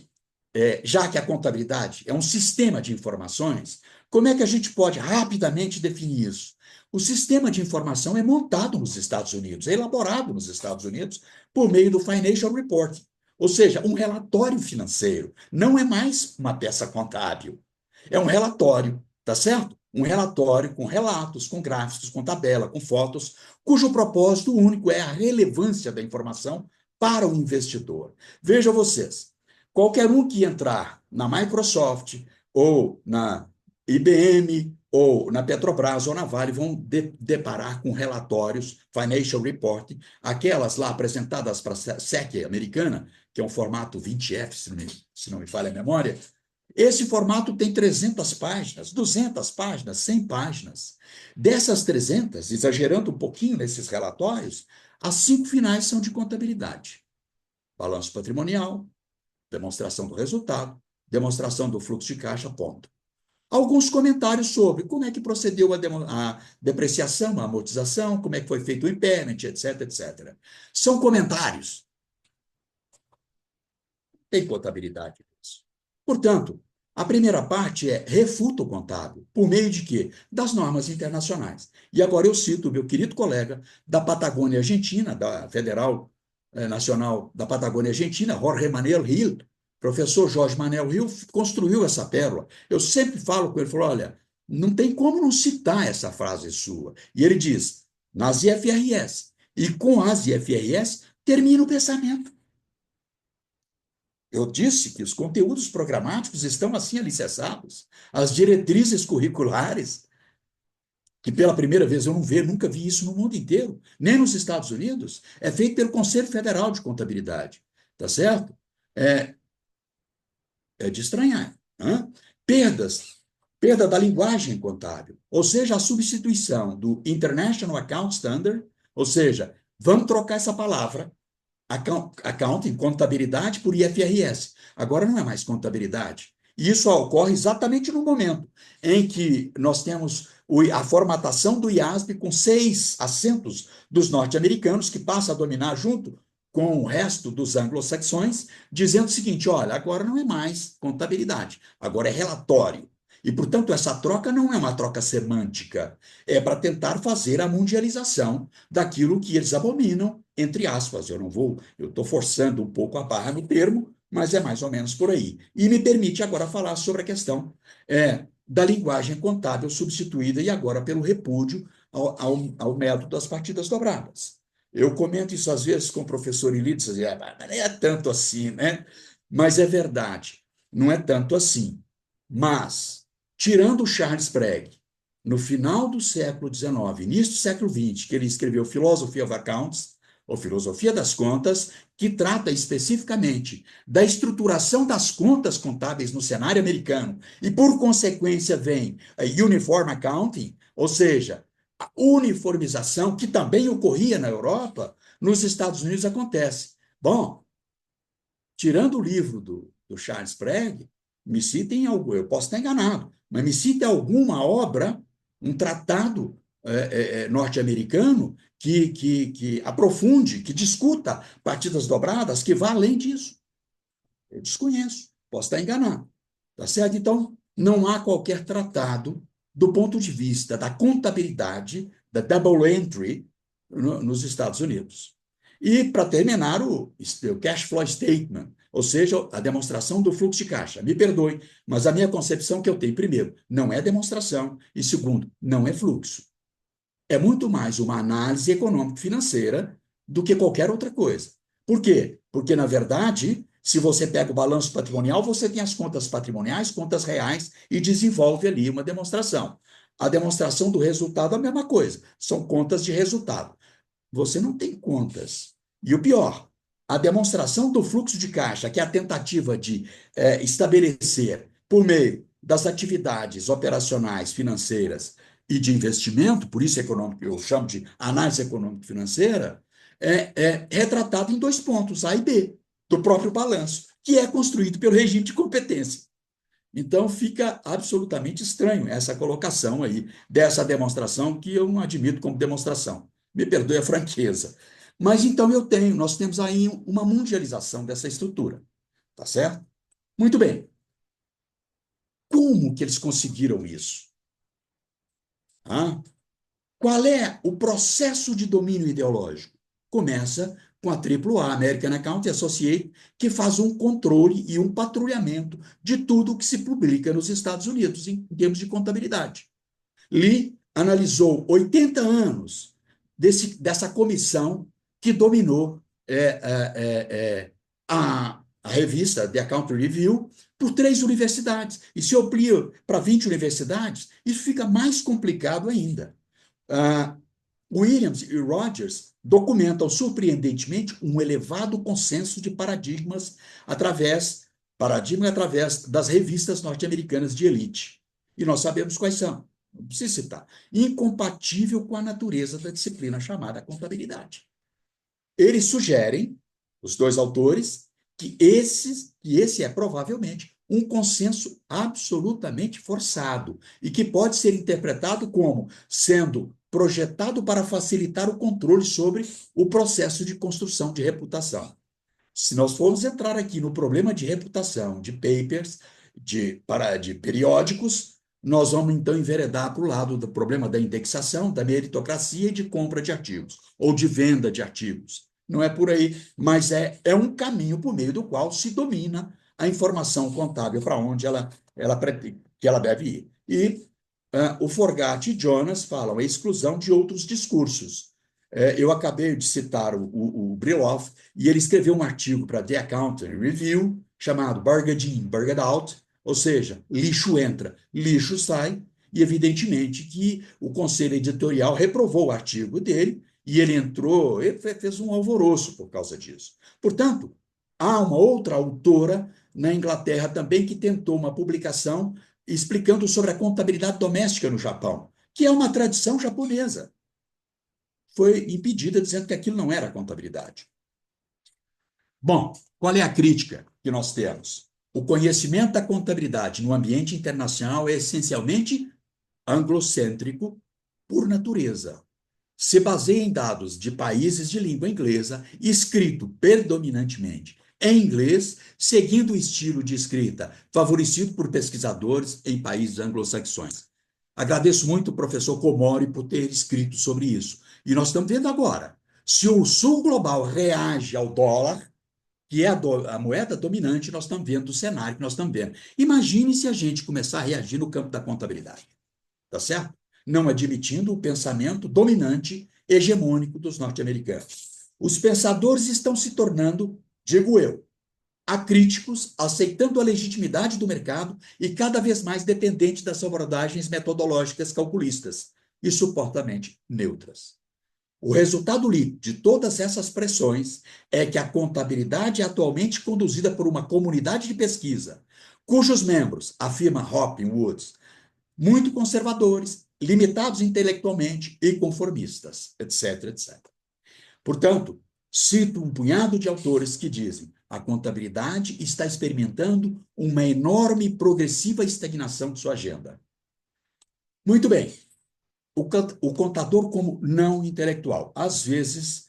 já que a contabilidade é um sistema de informações, como é que a gente pode rapidamente definir isso? O sistema de informação é montado nos Estados Unidos, é elaborado nos Estados Unidos por meio do Financial Reporting, ou seja, um relatório financeiro. Não é mais uma peça contábil, é um relatório, tá certo? Um relatório com relatos, com gráficos, com tabela, com fotos, cujo propósito único é a relevância da informação para o investidor. Vejam vocês, qualquer um que entrar na Microsoft ou na IBM ou na Petrobras ou na Vale vão deparar com relatórios, financial reporting, aquelas lá apresentadas para a SEC americana, que é um formato 20F, se não me falha a memória. Esse formato tem 300 páginas, 200 páginas, 100 páginas. Dessas 300, exagerando um pouquinho nesses relatórios, as 5 finais são de contabilidade. Balanço patrimonial, demonstração do resultado, demonstração do fluxo de caixa, ponto. Alguns comentários sobre como é que procedeu a depreciação, a amortização, como é que foi feito o impairment, etc, etc. São comentários. Tem contabilidade nisso. Portanto, a primeira parte é refuto contábil. Por meio de quê? Das normas internacionais. E agora eu cito o meu querido colega da Patagônia Argentina, da Federal Nacional da Patagônia Argentina, Jorge Manel Gil. Professor Jorge Manel Gil construiu essa pérola. Eu sempre falo com ele, falo, olha, não tem como não citar essa frase sua. E ele diz, nas IFRS. E com as IFRS, termina o pensamento. Eu disse que os conteúdos programáticos estão assim alicerçados, as diretrizes curriculares, que pela primeira vez eu nunca vi isso no mundo inteiro, nem nos Estados Unidos, é feito pelo Conselho Federal de Contabilidade, tá certo? É de estranhar. Né? Perda da linguagem contábil, ou seja, a substituição do International Account Standard, ou seja, vamos trocar essa palavra accounting, contabilidade por IFRS. Agora não é mais contabilidade. E isso ocorre exatamente no momento em que nós temos a formatação do IASB com 6 assentos dos norte-americanos, que passa a dominar junto com o resto dos anglo-saxões, dizendo o seguinte, olha, agora não é mais contabilidade, agora é relatório. E, portanto, essa troca não é uma troca semântica, é para tentar fazer a mundialização daquilo que eles abominam, entre aspas. Eu estou forçando um pouco a barra no termo, mas é mais ou menos por aí. E me permite agora falar sobre a questão da linguagem contábil substituída e agora pelo repúdio ao método das partidas dobradas. Eu comento isso às vezes com o professor Elides, não é tanto assim, né? Mas é verdade, não é tanto assim. Mas, tirando o Charles Pregg, no final do século XIX, início do século XX, que ele escreveu Philosophy of Accounts, ou Filosofia das Contas, que trata especificamente da estruturação das contas contábeis no cenário americano, e por consequência vem a Uniform Accounting, ou seja, a uniformização que também ocorria na Europa, Nos Estados Unidos acontece. Bom, tirando o livro do Charles Pregg, me citem algo, eu posso estar enganado, mas me cite alguma obra, um tratado norte-americano que aprofunde, que discuta partidas dobradas, que vá além disso. Eu desconheço, posso estar enganado. Tá certo? Então, não há qualquer tratado do ponto de vista da contabilidade, da double entry, nos Estados Unidos. E, para terminar, o cash flow statement, ou seja, a demonstração do fluxo de caixa. Me perdoe, mas a minha concepção que eu tenho, primeiro, não é demonstração, e segundo, não é fluxo. É muito mais uma análise econômico-financeira do que qualquer outra coisa. Por quê? Porque, na verdade, se você pega o balanço patrimonial, você tem as contas patrimoniais, contas reais, e desenvolve ali uma demonstração. A demonstração do resultado é a mesma coisa, são contas de resultado. Você não tem contas. E o pior, a demonstração do fluxo de caixa, que é a tentativa de estabelecer, por meio das atividades operacionais financeiras e de investimento, por isso econômico, eu chamo de análise econômico-financeira, é retratado em dois pontos, A e B, do próprio balanço, que é construído pelo regime de competência. Então, fica absolutamente estranho essa colocação aí, dessa demonstração, que eu não admito como demonstração. Me perdoe a franqueza. Mas então nós temos aí uma mundialização dessa estrutura, tá certo? Muito bem. Como que eles conseguiram isso? Ah, qual é o processo de domínio ideológico? Começa com a AAA, American Accounting Associate, que faz um controle e um patrulhamento de tudo que se publica nos Estados Unidos em termos de contabilidade. Lee analisou 80 anos dessa comissão que dominou a revista The Accounting Review por 3 universidades. E se amplia para 20 universidades, isso fica mais complicado ainda. Uh, Williams e Rogers documentam, surpreendentemente, um elevado consenso de paradigma através das revistas norte-americanas de elite. E nós sabemos quais são. Não preciso citar. Incompatível com a natureza da disciplina chamada contabilidade. Eles sugerem, os dois autores, que esse é provavelmente um consenso absolutamente forçado e que pode ser interpretado como sendo projetado para facilitar o controle sobre o processo de construção de reputação. Se nós formos entrar aqui no problema de reputação, de papers, de periódicos, nós vamos então enveredar para o lado do problema da indexação, da meritocracia e de compra de artigos, ou de venda de artigos. Não é por aí, mas é um caminho por meio do qual se domina a informação contábil para onde que ela deve ir. E o Forgatti e Jonas falam a exclusão de outros discursos. Eu acabei de citar o Brilhoff, e ele escreveu um artigo para The Accounting Review chamado Barged In, Barged Out, ou seja, lixo entra, lixo sai, e evidentemente que o conselho editorial reprovou o artigo dele, e ele fez um alvoroço por causa disso. Portanto, há uma outra autora na Inglaterra também que tentou uma publicação explicando sobre a contabilidade doméstica no Japão, que é uma tradição japonesa. Foi impedida dizendo que aquilo não era contabilidade. Bom, qual é a crítica que nós temos? O conhecimento da contabilidade no ambiente internacional é essencialmente anglocêntrico por natureza. Se baseia em dados de países de língua inglesa, escrito predominantemente em inglês, seguindo o estilo de escrita favorecido por pesquisadores em países anglo-saxões. Agradeço muito o professor Komori por ter escrito sobre isso. E nós estamos vendo agora, se o sul global reage ao dólar, que é a moeda dominante, nós estamos vendo o cenário que nós estamos vendo. Imagine se a gente começar a reagir no campo da contabilidade, tá certo? Não admitindo o pensamento dominante, hegemônico dos norte-americanos. Os pensadores estão se tornando, digo eu, acríticos, aceitando a legitimidade do mercado e cada vez mais dependente das abordagens metodológicas calculistas e supostamente neutras. O resultado líquido de todas essas pressões é que a contabilidade é atualmente conduzida por uma comunidade de pesquisa, cujos membros, afirma Hopkins Woods, muito conservadores, limitados intelectualmente e conformistas, etc, etc. Portanto, Cito um punhado de autores que dizem: a contabilidade está experimentando uma enorme e progressiva estagnação de sua agenda. Muito bem. O contador como não intelectual. Às vezes,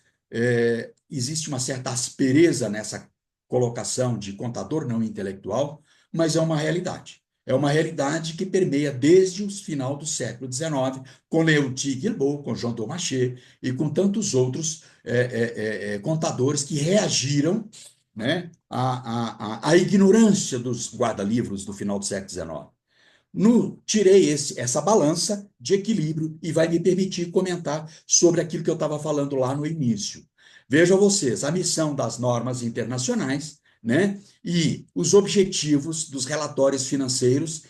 existe uma certa aspereza nessa colocação de contador não intelectual, mas é uma realidade. É uma realidade que permeia desde o final do século XIX, com Leontine Guilbault, com Jean Domachet e com tantos outros contadores que reagiram, né, à ignorância dos guarda-livros do final do século XIX. Tirei essa balança de equilíbrio e vai me permitir comentar sobre aquilo que eu estava falando lá no início. Vejam vocês, a missão das normas internacionais, né, e os objetivos dos relatórios financeiros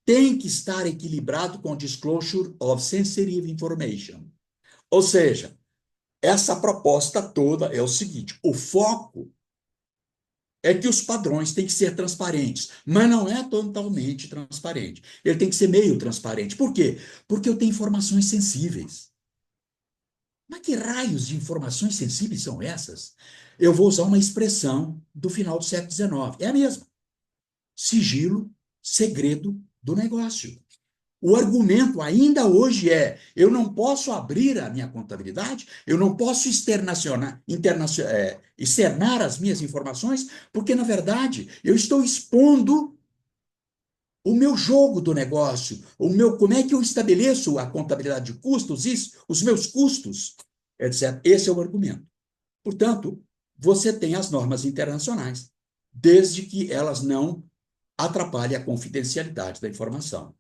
tem que estar equilibrado com o disclosure of sensitive information. Ou seja, essa proposta toda é o seguinte: o foco é que os padrões têm que ser transparentes, mas não é totalmente transparente. Ele tem que ser meio transparente. Por quê? Porque eu tenho informações sensíveis. Mas que raios de informações sensíveis são essas? Eu vou usar uma expressão do final do século XIX. É a mesma. Sigilo, segredo do negócio. O argumento ainda hoje é: eu não posso abrir a minha contabilidade, eu não posso externar as minhas informações, porque, na verdade, eu estou expondo o meu jogo do negócio, como é que eu estabeleço a contabilidade de custos, os meus custos, etc. Esse é o argumento. Portanto, você tem as normas internacionais, desde que elas não atrapalhem a confidencialidade da informação.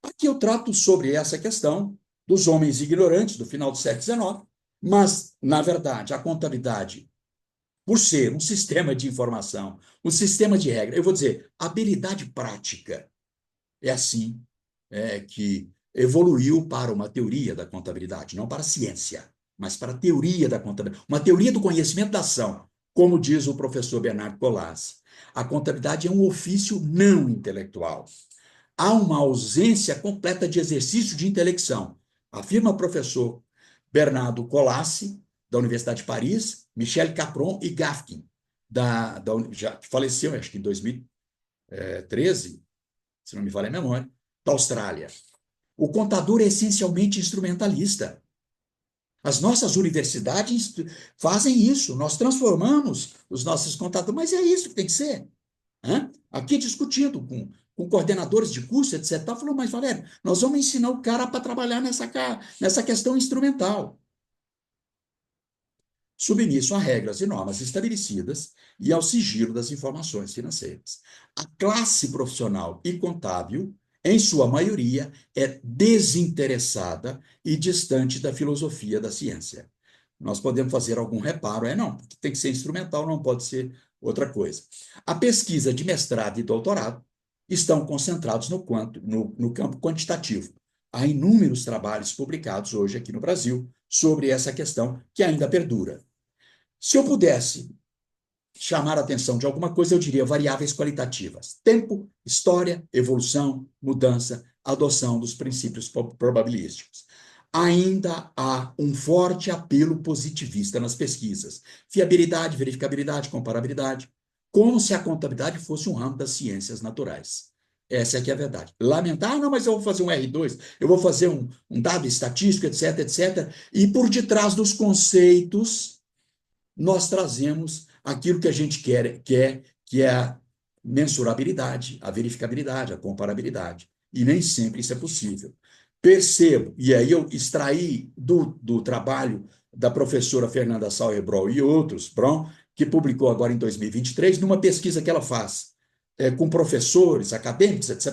Aqui eu trato sobre essa questão dos homens ignorantes do final do século XIX, mas, na verdade, a contabilidade, por ser um sistema de informação, um sistema de regra, eu vou dizer, habilidade prática, é assim que evoluiu para uma teoria da contabilidade, não para a ciência, mas para a teoria da contabilidade, uma teoria do conhecimento da ação, como diz o professor Bernardo Colas. A contabilidade é um ofício não intelectual. Há uma ausência completa de exercício de intelecção, afirma o professor Bernardo Colassi, da Universidade de Paris, Michel Capron e Gafkin, já faleceu, acho que em 2013, se não me falha a memória, da Austrália. O contador é essencialmente instrumentalista. As nossas universidades fazem isso, nós transformamos os nossos contadores, mas é isso que tem que ser. Aqui discutindo com coordenadores de curso, etc., falou: mas Valério, nós vamos ensinar o cara para trabalhar nessa questão instrumental, submisso a regras e normas estabelecidas e ao sigilo das informações financeiras. A classe profissional e contábil, em sua maioria, é desinteressada e distante da filosofia da ciência. Nós podemos fazer algum reparo, não, tem que ser instrumental, não pode ser outra coisa. A pesquisa de mestrado e doutorado estão concentrados no campo quantitativo. Há inúmeros trabalhos publicados hoje aqui no Brasil sobre essa questão que ainda perdura. Se eu pudesse chamar a atenção de alguma coisa, eu diria variáveis qualitativas: tempo, história, evolução, mudança, adoção dos princípios probabilísticos. Ainda há um forte apelo positivista nas pesquisas: fiabilidade, verificabilidade, comparabilidade, como se a contabilidade fosse um ramo das ciências naturais. Essa é que é a verdade. Lamentar, não, mas eu vou fazer um R2, eu vou fazer um dado estatístico, etc, etc. E por detrás dos conceitos, nós trazemos aquilo que a gente quer, que é a mensurabilidade, a verificabilidade, a comparabilidade. E nem sempre isso é possível. Percebo, e aí eu extraí do trabalho da professora Fernanda Sauer-Braun e outros, Braun, que publicou agora em 2023, numa pesquisa que ela faz com professores, acadêmicos, etc.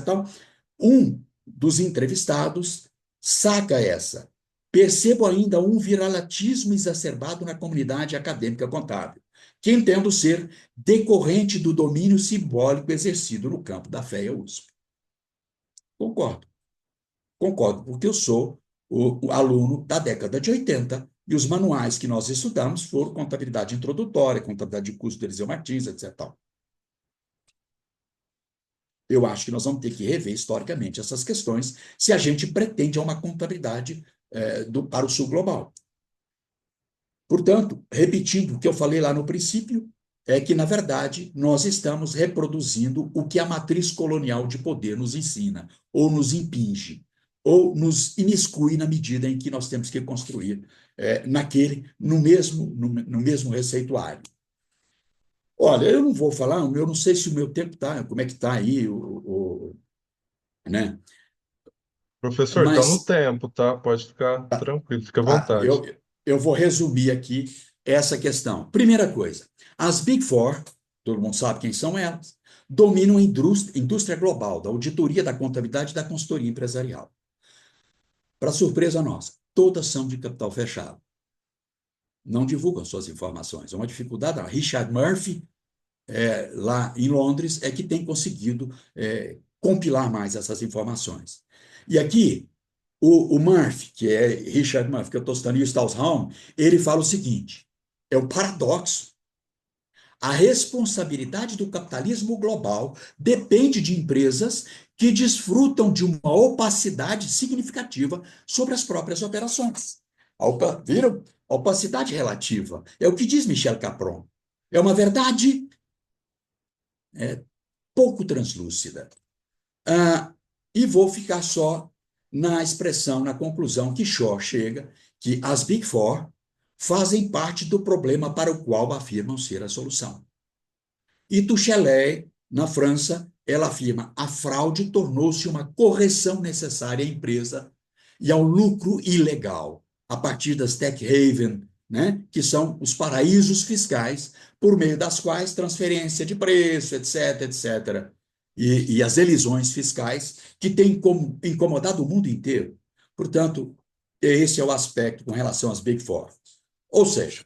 Um dos entrevistados saca essa. Percebo ainda um viralatismo exacerbado na comunidade acadêmica contábil, que entendo ser decorrente do domínio simbólico exercido no campo da fé e USP. Concordo, concordo, porque eu sou o aluno da década de 80 e os manuais que nós estudamos foram contabilidade introdutória, contabilidade de custo do Eliseu Martins, etc. Eu acho que nós vamos ter que rever historicamente essas questões se a gente pretende uma contabilidade para o sul global. Portanto, repetindo o que eu falei lá no princípio, é que, na verdade, nós estamos reproduzindo o que a matriz colonial de poder nos ensina, ou nos impinge, ou nos imiscui na medida em que nós temos que construir no mesmo receituário. Olha, eu não vou falar, eu não sei se o meu tempo está, como é que está aí, né? Professor, está no Mas tempo, tá? Pode ficar tranquilo, fica à tá, vontade. eu vou resumir aqui essa questão. Primeira coisa, as Big Four, todo mundo sabe quem são elas, dominam a indústria global da auditoria, da contabilidade e da consultoria empresarial. Para surpresa nossa, todas são de capital fechado. Não divulgam suas informações. É uma dificuldade. Richard Murphy, lá em Londres, é que tem conseguido compilar mais essas informações. E aqui, o Murphy, que é Richard Murphy, que eu estou citando, e o Stausholm, ele fala o seguinte: é o paradoxo. A responsabilidade do capitalismo global depende de empresas que desfrutam de uma opacidade significativa sobre as próprias operações. Viram? A opacidade relativa. É o que diz Michel Capron. É uma verdade pouco translúcida. Ah, e vou ficar só na expressão, na conclusão que Shaw chega, que as Big Four fazem parte do problema para o qual afirmam ser a solução. E Tuchelet, na França, ela afirma: a fraude tornou-se uma correção necessária à empresa e ao lucro ilegal, a partir das tech haven, né, que são os paraísos fiscais, por meio das quais transferência de preço, etc., etc., e as elisões fiscais que têm incomodado o mundo inteiro. Portanto, esse é o aspecto com relação às Big Four. Ou seja,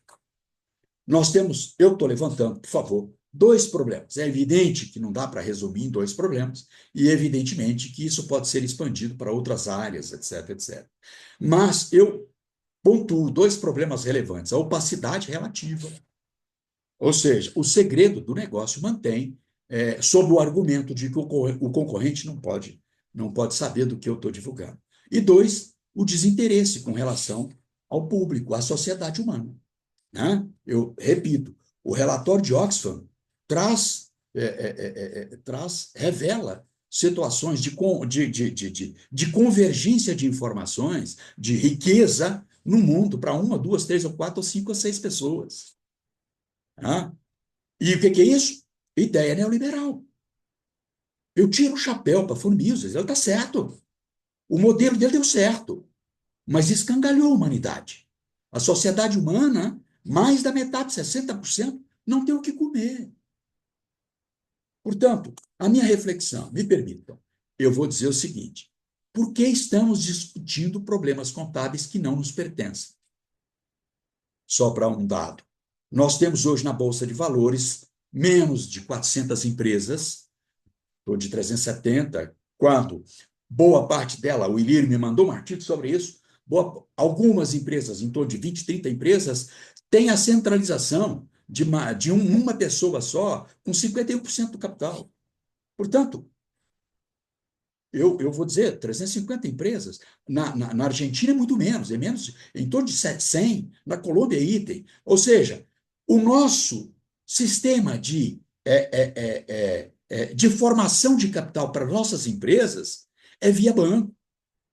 eu estou levantando, por favor, dois problemas. É evidente que não dá para resumir em dois problemas, e evidentemente que isso pode ser expandido para outras áreas, etc, etc. Mas eu pontuo dois problemas relevantes: a opacidade relativa, ou seja, o segredo do negócio mantém, sob o argumento de que o concorrente não pode saber do que eu estou divulgando. E dois, o desinteresse com relação ao público, à sociedade humana. Né? Eu repito, o relatório de Oxfam revela situações de convergência de informações, de riqueza no mundo para uma, duas, três, ou quatro, ou cinco, ou seis pessoas. Né? E o que é isso? Ideia neoliberal. Eu tiro o chapéu para von Mises, ele está certo. O modelo dele deu certo, mas escangalhou a humanidade. A sociedade humana, mais da metade, 60%, não tem o que comer. Portanto, a minha reflexão, me permitam, eu vou dizer o seguinte: por que estamos discutindo problemas contábeis que não nos pertencem? Só para um dado. Nós temos hoje na Bolsa de Valores menos de 400 empresas, ou de 370, quando boa parte dela, o Ilir me mandou um artigo sobre isso, algumas empresas, em torno de 20, 30 empresas, têm a centralização de uma pessoa só, com 51% do capital. Portanto, eu vou dizer, 350 empresas. Na Argentina é muito menos, é menos, em torno de 700, na Colômbia é item. Ou seja, o nosso sistema de formação de capital para nossas empresas é via banco,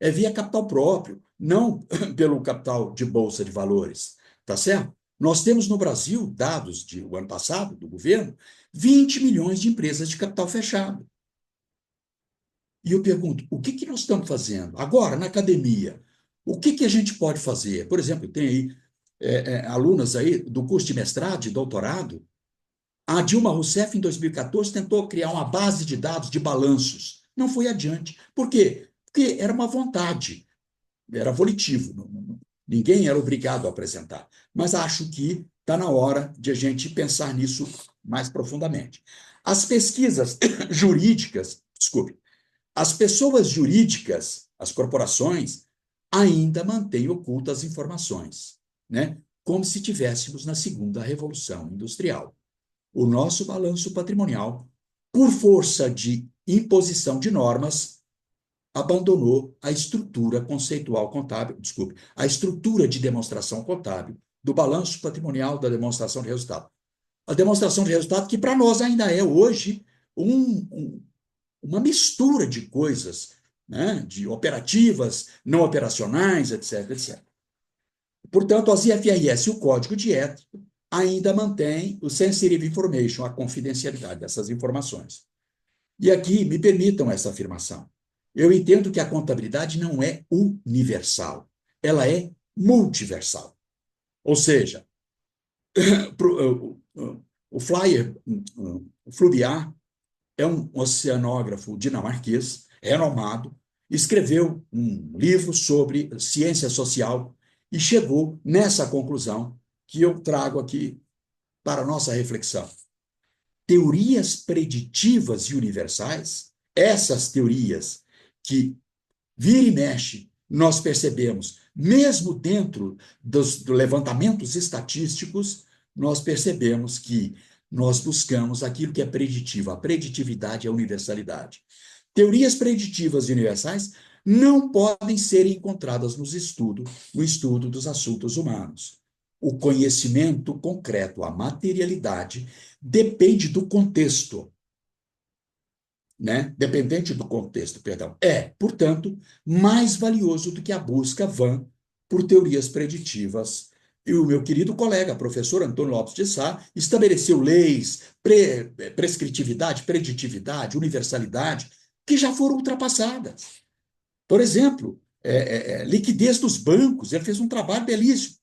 é via capital próprio, não pelo capital de bolsa de valores. Tá certo? Nós temos no Brasil, dados do ano passado, do governo, 20 milhões de empresas de capital fechado. E eu pergunto, o que nós estamos fazendo? Agora, na academia, o que a gente pode fazer? Por exemplo, tem aí alunas aí do curso de mestrado, de doutorado. A Dilma Rousseff, em 2014, tentou criar uma base de dados de balanços. Não foi adiante. Por quê? Porque era uma vontade, era volitivo. Ninguém era obrigado a apresentar. Mas acho que está na hora de a gente pensar nisso mais profundamente. As pesquisas jurídicas, desculpe, as pessoas jurídicas, as corporações, ainda mantêm ocultas informações, né? Como se tivéssemos na segunda revolução industrial. O nosso balanço patrimonial, por força de imposição de normas, abandonou a estrutura conceitual contábil, desculpe, a estrutura de demonstração contábil do balanço patrimonial da demonstração de resultado. A demonstração de resultado que para nós ainda é hoje um, um, uma mistura de coisas, né? De operativas, não operacionais, etc, etc. Portanto, as IFRS e o Código de Ética ainda mantém o sensitive information, a confidencialidade dessas informações. E aqui me permitam essa afirmação. Eu entendo que a contabilidade não é universal, ela é multiversal. Ou seja, o Flyer, o Fluviar, é um oceanógrafo dinamarquês, renomado, escreveu um livro sobre ciência social e chegou nessa conclusão que eu trago aqui para a nossa reflexão. Teorias preditivas e universais, essas teorias que vira e mexe, nós percebemos, mesmo dentro dos levantamentos estatísticos, nós percebemos que nós buscamos aquilo que é preditivo. A preditividade é a universalidade. Teorias preditivas e universais não podem ser encontradas no estudo dos assuntos humanos. O conhecimento concreto, a materialidade, depende do contexto, né? Dependente do contexto, perdão. É, portanto, mais valioso do que a busca vã por teorias preditivas. E o meu querido colega, professor Antônio Lopes de Sá, estabeleceu leis, prescritividade, preditividade, universalidade, que já foram ultrapassadas. Por exemplo, liquidez dos bancos, ele fez um trabalho belíssimo,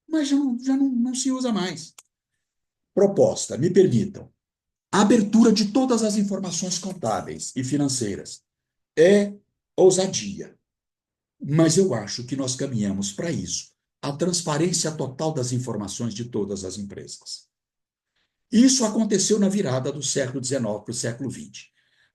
mas já não se usa mais. Proposta, me permitam. A abertura de todas as informações contábeis e financeiras é ousadia, mas eu acho que nós caminhamos para isso. A transparência total das informações de todas as empresas. Isso aconteceu na virada do século XIX para o século XX.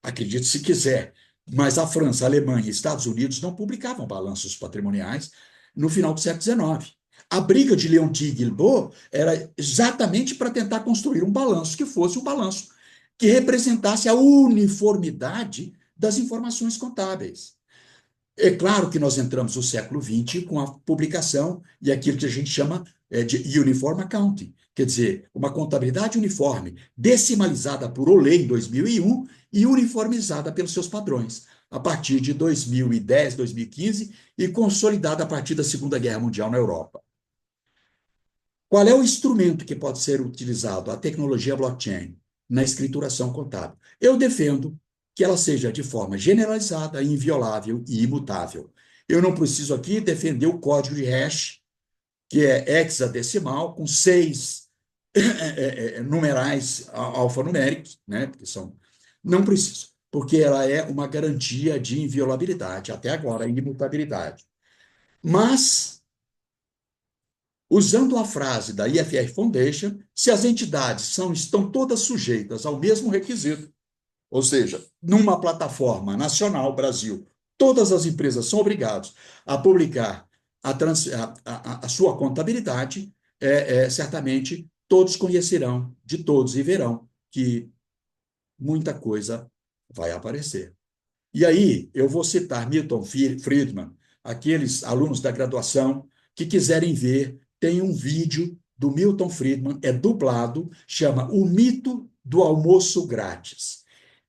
Acredite se quiser, mas a França, a Alemanha e Estados Unidos não publicavam balanços patrimoniais no final do século XIX. A briga de Leontief e Guilbault era exatamente para tentar construir um balanço que fosse um balanço que representasse a uniformidade das informações contábeis. É claro que nós entramos no século XX com a publicação e aquilo que a gente chama de Uniform Accounting, quer dizer, uma contabilidade uniforme, decimalizada por Oley em 2001 e uniformizada pelos seus padrões, a partir de 2010, 2015 e consolidada a partir da Segunda Guerra Mundial na Europa. Qual é o instrumento que pode ser utilizado? A tecnologia blockchain na escrituração contábil. Eu defendo que ela seja de forma generalizada, inviolável e imutável. Eu não preciso aqui defender o código de hash, que é hexadecimal, com 6 numerais alfanuméricos, né? Porque são... Não preciso, porque ela é uma garantia de inviolabilidade, até agora, imutabilidade. Mas usando a frase da IFR Foundation, se as entidades estão todas sujeitas ao mesmo requisito, ou seja, numa plataforma nacional, Brasil, todas as empresas são obrigadas a publicar a sua contabilidade, certamente todos conhecerão de todos e verão que muita coisa vai aparecer. E aí, eu vou citar Milton Friedman, aqueles alunos da graduação que quiserem ver, tem um vídeo do Milton Friedman, é dublado, chama O Mito do Almoço Grátis.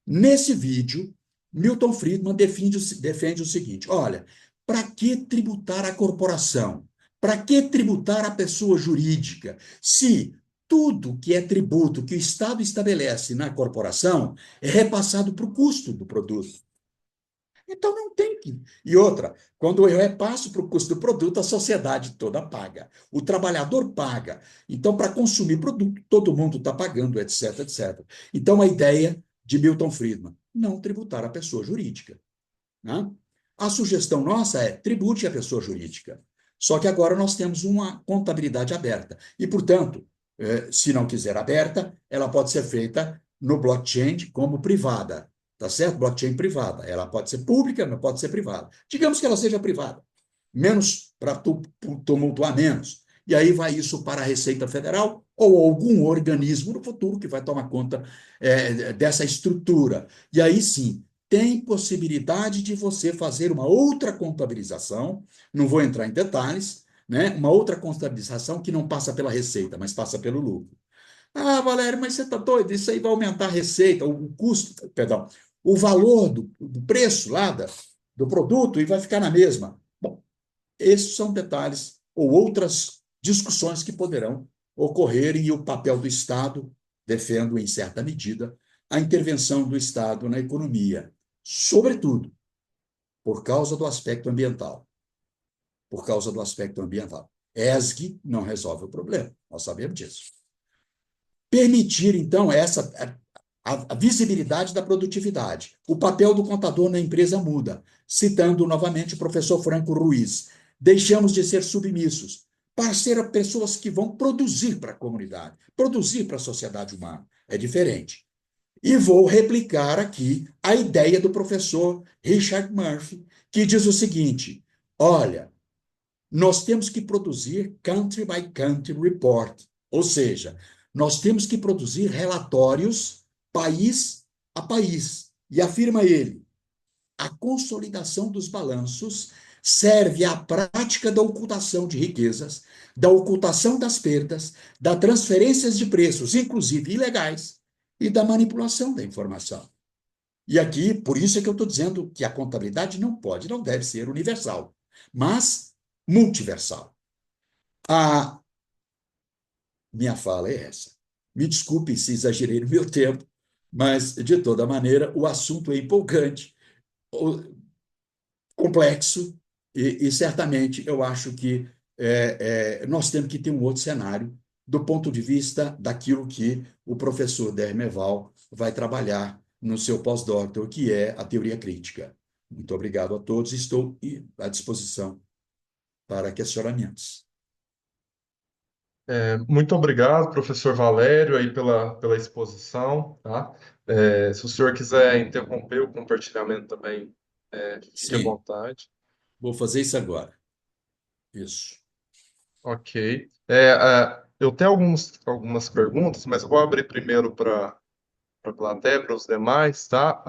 Nesse vídeo, Milton Friedman defende o seguinte: olha, para que tributar a corporação? Para que tributar a pessoa jurídica? Se tudo que é tributo que o Estado estabelece na corporação é repassado para o custo do produto. Então não tem que. E outra, quando eu repasso para o custo do produto, a sociedade toda paga. O trabalhador paga. Então, para consumir produto, todo mundo está pagando, etc, etc. Então, a ideia de Milton Friedman, não tributar a pessoa jurídica. Né? A sugestão nossa é tribute a pessoa jurídica. Só que agora nós temos uma contabilidade aberta. E, portanto, se não quiser aberta, ela pode ser feita no blockchain como privada. Tá certo? Blockchain privada. Ela pode ser pública, mas pode ser privada. Digamos que ela seja privada. Menos para tumultuar menos. E aí vai isso para a Receita Federal ou algum organismo no futuro que vai tomar conta dessa estrutura. E aí sim, tem possibilidade de você fazer uma outra contabilização, não vou entrar em detalhes, né? Uma outra contabilização que não passa pela receita, mas passa pelo lucro. Ah, Valério, mas você está doido? Isso aí vai aumentar a receita, o custo, perdão, o valor do preço lá do produto e vai ficar na mesma. Bom, esses são detalhes ou outras discussões que poderão ocorrer e o papel do Estado, defendo em certa medida, a intervenção do Estado na economia, sobretudo por causa do aspecto ambiental. Por causa do aspecto ambiental. ESG não resolve o problema, nós sabemos disso. Permitir, então, a visibilidade da produtividade. O papel do contador na empresa muda. Citando novamente o professor Franco Ruiz, deixamos de ser submissos para ser pessoas que vão produzir para a comunidade, produzir para a sociedade humana. É diferente. E vou replicar aqui a ideia do professor Richard Murphy, que diz o seguinte: olha, nós temos que produzir country by country report, ou seja, nós temos que produzir relatórios país a país. E afirma ele, a consolidação dos balanços serve à prática da ocultação de riquezas, da ocultação das perdas, da transferências de preços, inclusive ilegais, e da manipulação da informação. E aqui, por isso é que eu estou dizendo que a contabilidade não pode, não deve ser universal, mas multiversal. A minha fala é essa. Me desculpe se exagerei no meu tempo, mas, de toda maneira, o assunto é empolgante, complexo, e certamente eu acho que nós temos que ter um outro cenário do ponto de vista daquilo que o professor Dermeval vai trabalhar no seu pós-doutor, que é a teoria crítica. Muito obrigado a todos, estou à disposição para questionamentos. Muito obrigado, professor Valério, aí pela exposição, tá? Se o senhor quiser interromper o compartilhamento também, fique à Sim, vontade. vou fazer isso agora. Isso. Ok. Eu tenho algumas perguntas, mas eu vou abrir primeiro para a plateia, para os demais, tá?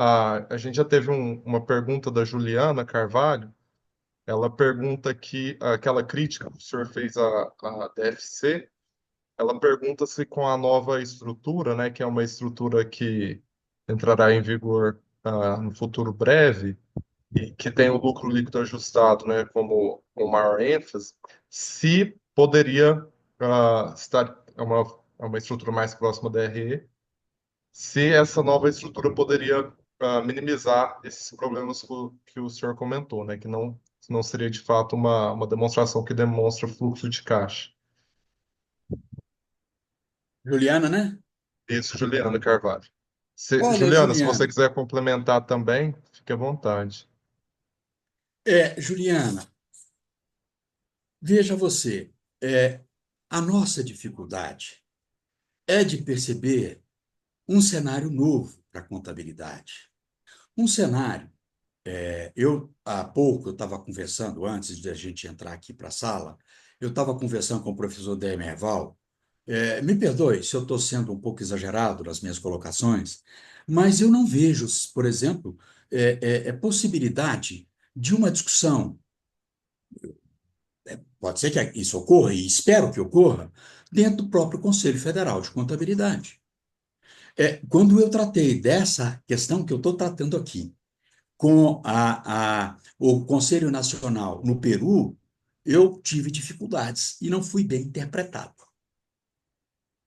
A gente já teve uma pergunta da Juliana Carvalho. Ela pergunta que aquela crítica que o senhor fez à DFC. Ela pergunta se com a nova estrutura, né, que é uma estrutura que entrará em vigor no futuro breve e que tem o lucro líquido ajustado, né, como o maior ênfase, se poderia estar uma estrutura mais próxima da RE, se essa nova estrutura poderia minimizar esses problemas que o senhor comentou, né, que não seria de fato uma demonstração que demonstra fluxo de caixa. Juliana, né? Isso, Juliana Carvalho. Olha, Juliana, se você Juliana, quiser complementar também, fique à vontade. Juliana, veja você, é, a nossa dificuldade é de perceber um cenário novo para a contabilidade. Um cenário. Há pouco, eu estava conversando, antes de a gente entrar aqui para a sala, eu estava conversando com o professor Demerval. Me perdoe se eu estou sendo um pouco exagerado nas minhas colocações, mas eu não vejo, por exemplo, possibilidade de uma discussão. Pode ser que isso ocorra, e espero que ocorra, dentro do próprio Conselho Federal de Contabilidade. Quando eu tratei dessa questão que eu estou tratando aqui, com o Conselho Nacional no Peru, eu tive dificuldades e não fui bem interpretado.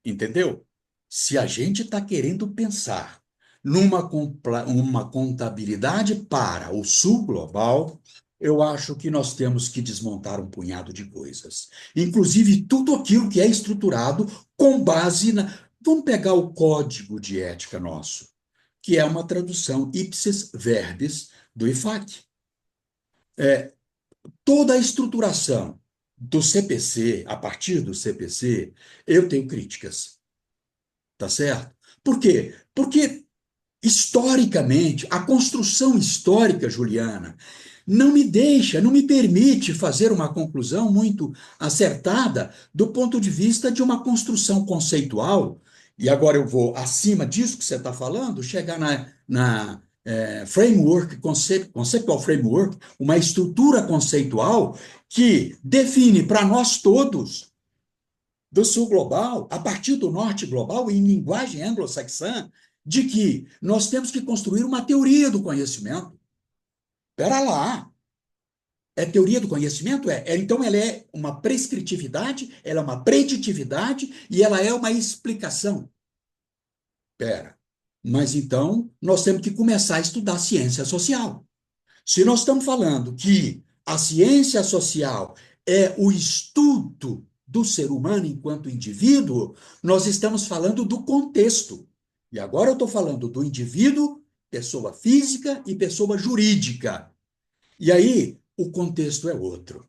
Entendeu? Se a gente está querendo pensar uma contabilidade para o sul global, eu acho que nós temos que desmontar um punhado de coisas. Inclusive, tudo aquilo que é estruturado com base na. Vamos pegar o código de ética nosso, que é uma tradução ipsis verbis do IFAC. Toda a estruturação do CPC, a partir do CPC, eu tenho críticas, tá certo? Por quê? Porque, historicamente, a construção histórica, Juliana, não me permite fazer uma conclusão muito acertada do ponto de vista de uma construção conceitual. E agora eu vou, acima disso que você está falando, chegar framework, conceptual framework, uma estrutura conceitual que define para nós todos do sul global, a partir do norte global, em linguagem anglo-saxã, de que nós temos que construir uma teoria do conhecimento. Espera lá. É teoria do conhecimento? Então, ela é uma prescritividade, ela é uma preditividade e ela é uma explicação. Espera. Mas então, nós temos que começar a estudar ciência social. Se nós estamos falando que a ciência social é o estudo do ser humano enquanto indivíduo, nós estamos falando do contexto. E agora eu estou falando do indivíduo, pessoa física e pessoa jurídica. E aí, o contexto é outro.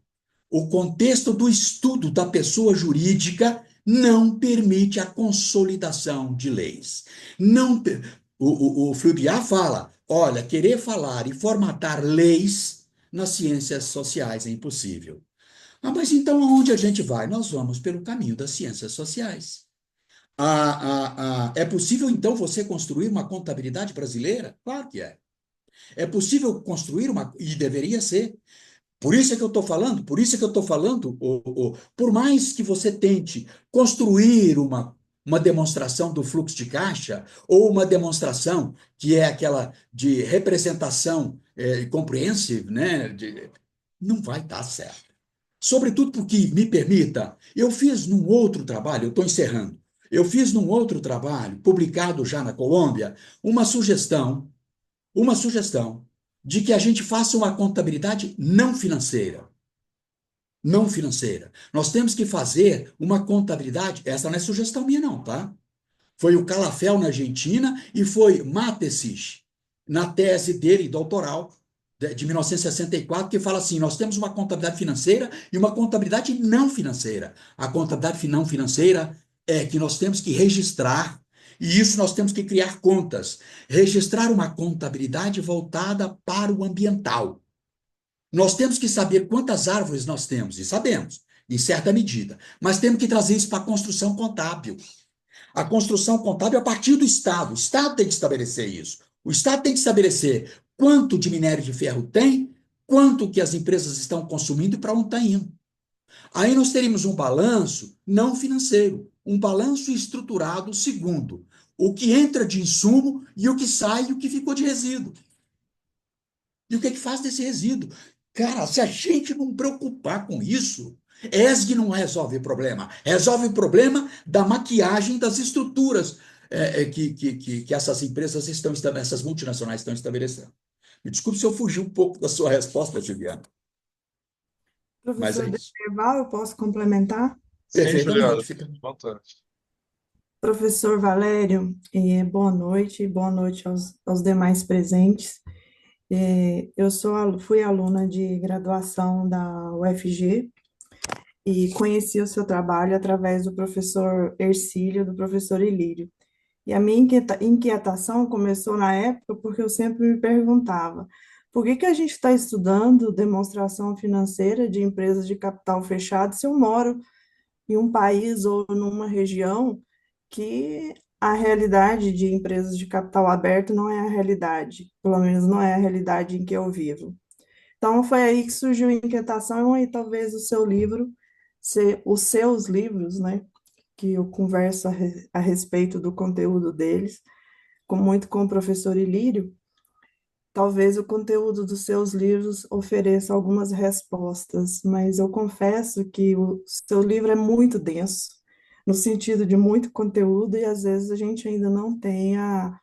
O contexto do estudo da pessoa jurídica não permite a consolidação de leis. Não, o Fluviat fala, olha, querer falar e formatar leis nas ciências sociais é impossível. Mas então aonde a gente vai? Nós vamos pelo caminho das ciências sociais. É possível, então, você construir uma contabilidade brasileira? Claro que é. É possível construir uma, e deveria ser, por isso é que eu estou falando, por isso é que eu estou falando, por mais que você tente construir uma demonstração do fluxo de caixa, ou uma demonstração que é aquela de representação comprehensive, né, não vai dar certo. Sobretudo porque, me permita, eu fiz num outro trabalho, eu estou encerrando, eu fiz num outro trabalho, publicado já na Colômbia, uma sugestão uma sugestão de que a gente faça uma contabilidade não financeira. Não financeira. Nós temos que fazer uma contabilidade, essa não é sugestão minha, não, tá? Foi o Calafel na Argentina e foi Matesich, na tese dele, doutoral, de 1964, que fala assim: nós temos uma contabilidade financeira e uma contabilidade não financeira. A contabilidade não financeira é que nós temos que registrar, e isso nós temos que criar contas. Registrar uma contabilidade voltada para o ambiental. Nós temos que saber quantas árvores nós temos, e sabemos, em certa medida, mas temos que trazer isso para a construção contábil. A construção contábil é a partir do Estado. O Estado tem que estabelecer isso. O Estado tem que estabelecer quanto de minério de ferro tem, quanto que as empresas estão consumindo e para onde está indo. Aí nós teríamos um balanço não financeiro, um balanço estruturado segundo o que entra de insumo e o que sai e o que ficou de resíduo. E o que é que faz desse resíduo? Cara, se a gente não preocupar com isso, ESG não resolve o problema. Resolve o problema da maquiagem das estruturas que essas empresas estão, essas multinacionais estão estabelecendo. Me desculpe se eu fugi um pouco da sua resposta, Juliana, mas é Professor isso. Deval, eu posso complementar? Sim, Perfeitamente. Juliana, Fica... fantástico. Professor Valério, boa noite aos demais presentes. Fui aluna de graduação da UFG e conheci o seu trabalho através do professor Hercílio, do professor Ilírio. E a minha inquietação começou na época porque eu sempre me perguntava por que que a gente está estudando demonstração financeira de empresas de capital fechado se eu moro em um país ou numa região que a realidade de empresas de capital aberto não é a realidade, pelo menos não é a realidade em que eu vivo. Então foi aí que surgiu a inquietação e talvez o seu livro, os seus livros, né, que eu converso a respeito do conteúdo deles, muito com o professor Ilírio, talvez o conteúdo dos seus livros ofereça algumas respostas, mas eu confesso que o seu livro é muito denso, no sentido de muito conteúdo, e às vezes a gente ainda não tem a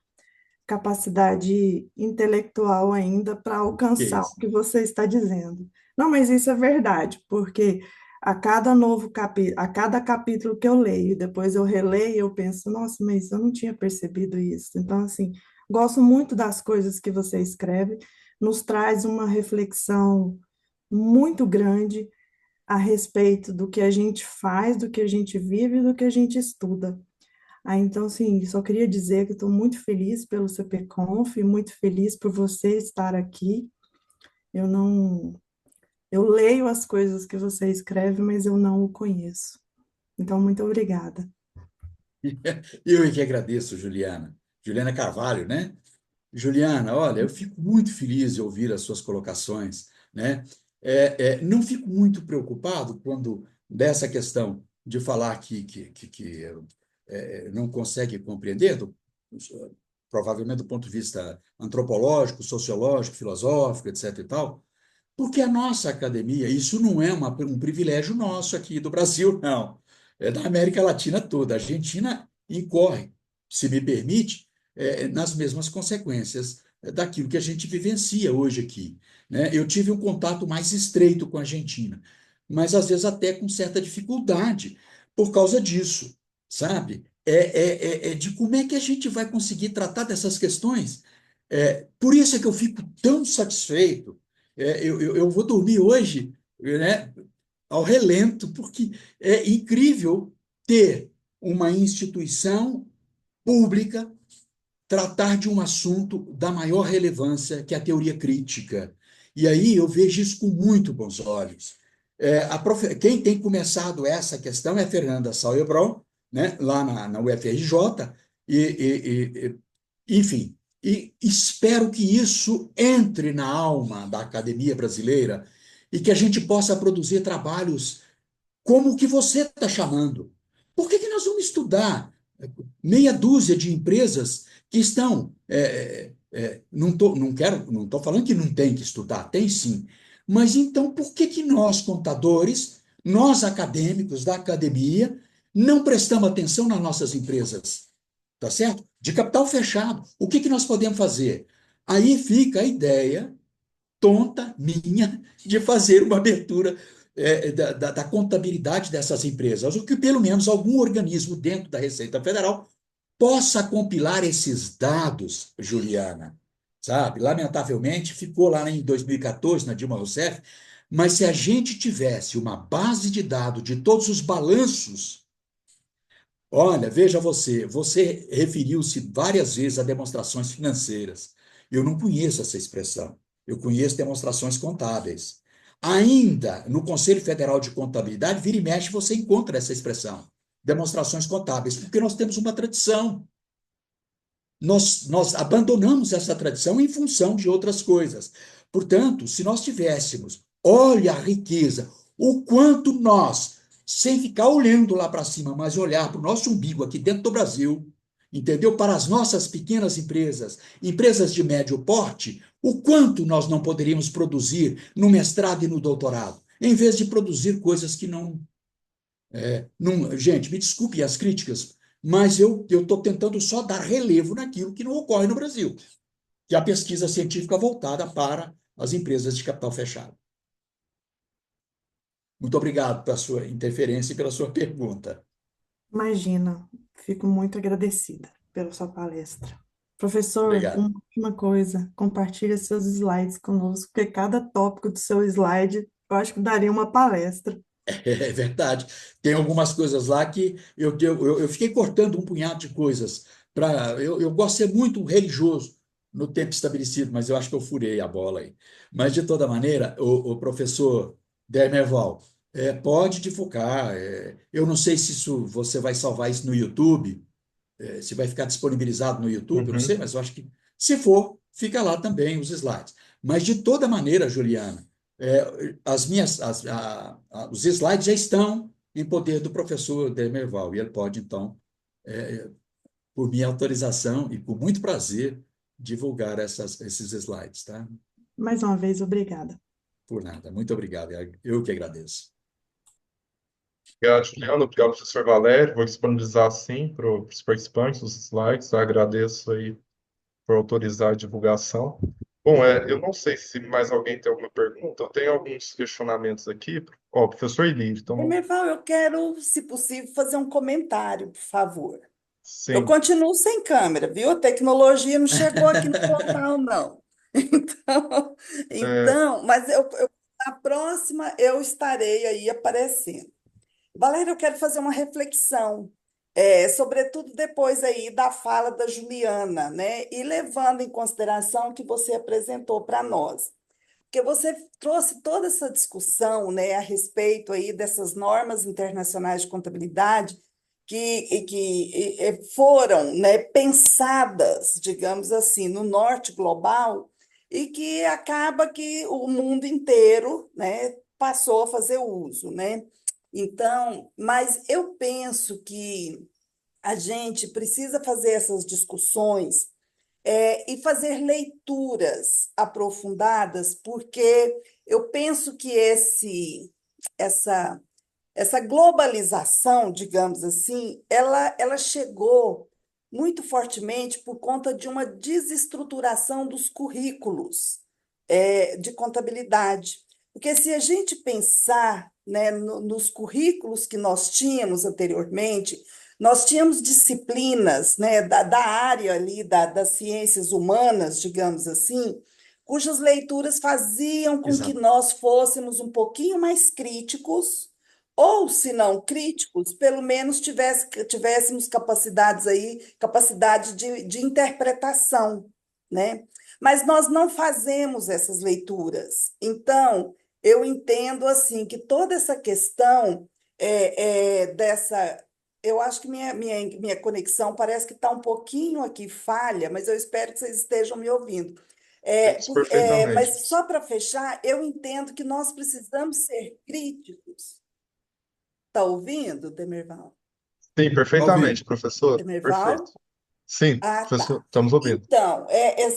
capacidade intelectual ainda para Que alcançar o isso. que você está dizendo. Não, mas isso é verdade, porque a cada capítulo que eu leio, depois eu releio, eu penso, nossa, mas eu não tinha percebido isso. Então, assim, gosto muito das coisas que você escreve, nos traz uma reflexão muito grande a respeito do que a gente faz, do que a gente vive e do que a gente estuda. Então, assim, só queria dizer que estou muito feliz pelo CPConf, muito feliz por você estar aqui. Eu não, eu leio as coisas que você escreve, mas eu não o conheço. Então, muito obrigada. Eu é que agradeço, Juliana. Juliana Carvalho, né? Juliana, olha, eu fico muito feliz de ouvir as suas colocações, né? Não fico muito preocupado quando dessa questão de falar que não consegue compreender, provavelmente do ponto de vista antropológico, sociológico, filosófico, etc. e tal, porque a nossa academia, isso não é um privilégio nosso aqui do Brasil, não. É da América Latina toda. A Argentina incorre, se me permite, nas mesmas consequências daquilo que a gente vivencia hoje aqui, né? Eu tive um contato mais estreito com a Argentina, mas às vezes até com certa dificuldade por causa disso, sabe? De como é que a gente vai conseguir tratar dessas questões. Por isso é que eu fico tão satisfeito. Eu vou dormir hoje, né, ao relento, porque é incrível ter uma instituição pública tratar de um assunto da maior relevância, que é a teoria crítica. E aí eu vejo isso com muito bons olhos. Quem tem começado essa questão é a Fernanda Sauerbrunn, né, lá na UFRJ, enfim, e espero que isso entre na alma da academia brasileira e que a gente possa produzir trabalhos como o que você está chamando. Por que nós vamos estudar meia dúzia de empresas que estão. Não estou falando que não tem que estudar, tem sim. Mas então, por que nós, contadores, nós acadêmicos da academia, não prestamos atenção nas nossas empresas? Tá certo? De capital fechado. O que nós podemos fazer? Aí fica a ideia tonta minha de fazer uma abertura da contabilidade dessas empresas, o que pelo menos algum organismo dentro da Receita Federal possa compilar esses dados, Juliana, sabe? Lamentavelmente, ficou lá em 2014, na Dilma Rousseff, mas se a gente tivesse uma base de dados de todos os balanços. Olha, veja você referiu-se várias vezes a demonstrações financeiras. Eu não conheço essa expressão. Eu conheço demonstrações contábeis. Ainda no Conselho Federal de Contabilidade, vira e mexe, você encontra essa expressão, demonstrações contábeis, porque nós temos uma tradição. Nós abandonamos essa tradição em função de outras coisas. Portanto, se nós tivéssemos, olha a riqueza, o quanto nós, sem ficar olhando lá para cima, mas olhar para o nosso umbigo aqui dentro do Brasil, entendeu? Para as nossas pequenas empresas, empresas de médio porte, o quanto nós não poderíamos produzir no mestrado e no doutorado, em vez de produzir coisas que não, gente, me desculpe as críticas, mas eu estou tentando só dar relevo naquilo que não ocorre no Brasil, que é a pesquisa científica voltada para as empresas de capital fechado. Muito obrigado pela sua interferência e pela sua pergunta. Imagina, fico muito agradecida pela sua palestra. Professor, Obrigado. uma última coisa, compartilhe seus slides conosco, porque cada tópico do seu slide eu acho que daria uma palestra. É verdade. Tem algumas coisas lá que eu fiquei cortando um punhado de coisas. Eu gosto de ser muito religioso no tempo estabelecido, mas eu acho que eu furei a bola aí. Mas, de toda maneira, o professor Dermerval, pode divulgar. Eu não sei se você vai salvar isso no YouTube, se vai ficar disponibilizado no YouTube, eu não sei, Uhum. mas eu acho que, se for, fica lá também os slides. Mas, de toda maneira, Juliana, os slides já estão em poder do professor Demerval, e ele pode, então, por minha autorização e com muito prazer, divulgar esses slides, tá? Mais uma vez, obrigada. Por nada. Muito obrigado. Eu que agradeço. Obrigado, Juliano. Obrigado, professor Valério. Vou disponibilizar sim para os participantes os slides. Agradeço aí por autorizar a divulgação. Bom, eu não sei se mais alguém tem alguma pergunta. Eu tenho alguns questionamentos aqui. Ó, professor Ilírio, então, Emerval, eu quero, se possível, fazer um comentário, por favor. Eu sim. continuo sem câmera, viu? A tecnologia não chegou aqui no local, não. Então, É, mas na próxima eu estarei aí aparecendo. Valéria, eu quero fazer uma reflexão, sobretudo depois aí da fala da Juliana, né? E levando em consideração o que você apresentou para nós. Porque você trouxe toda essa discussão, né, a respeito aí dessas normas internacionais de contabilidade, que foram, né, pensadas, digamos assim, no norte global e que acaba que o mundo inteiro, né, passou a fazer uso, né? Então, mas eu penso que a gente precisa fazer essas discussões e fazer leituras aprofundadas, porque eu penso que essa, essa globalização, digamos assim, ela chegou muito fortemente por conta de uma desestruturação dos currículos de contabilidade. Porque se a gente pensar, né, nos currículos que nós tínhamos anteriormente, nós tínhamos disciplinas, né, da área ali das ciências humanas, digamos assim, cujas leituras faziam com que Exato. nós fôssemos um pouquinho mais críticos, ou, se não críticos, pelo menos tivéssemos capacidades aí, capacidade de interpretação, né? Mas nós não fazemos essas leituras. Então, eu entendo assim que toda essa questão dessa. Eu acho que minha conexão parece que está um pouquinho aqui falha, mas eu espero que vocês estejam me ouvindo. Vemos perfeitamente. Mas só para fechar, eu entendo que nós precisamos ser críticos. Está ouvindo, Demerval? Sim, perfeitamente, Talvez. professor. Perfeito. Demerval? Sim, Ah, professor, tá. estamos ouvindo. Então,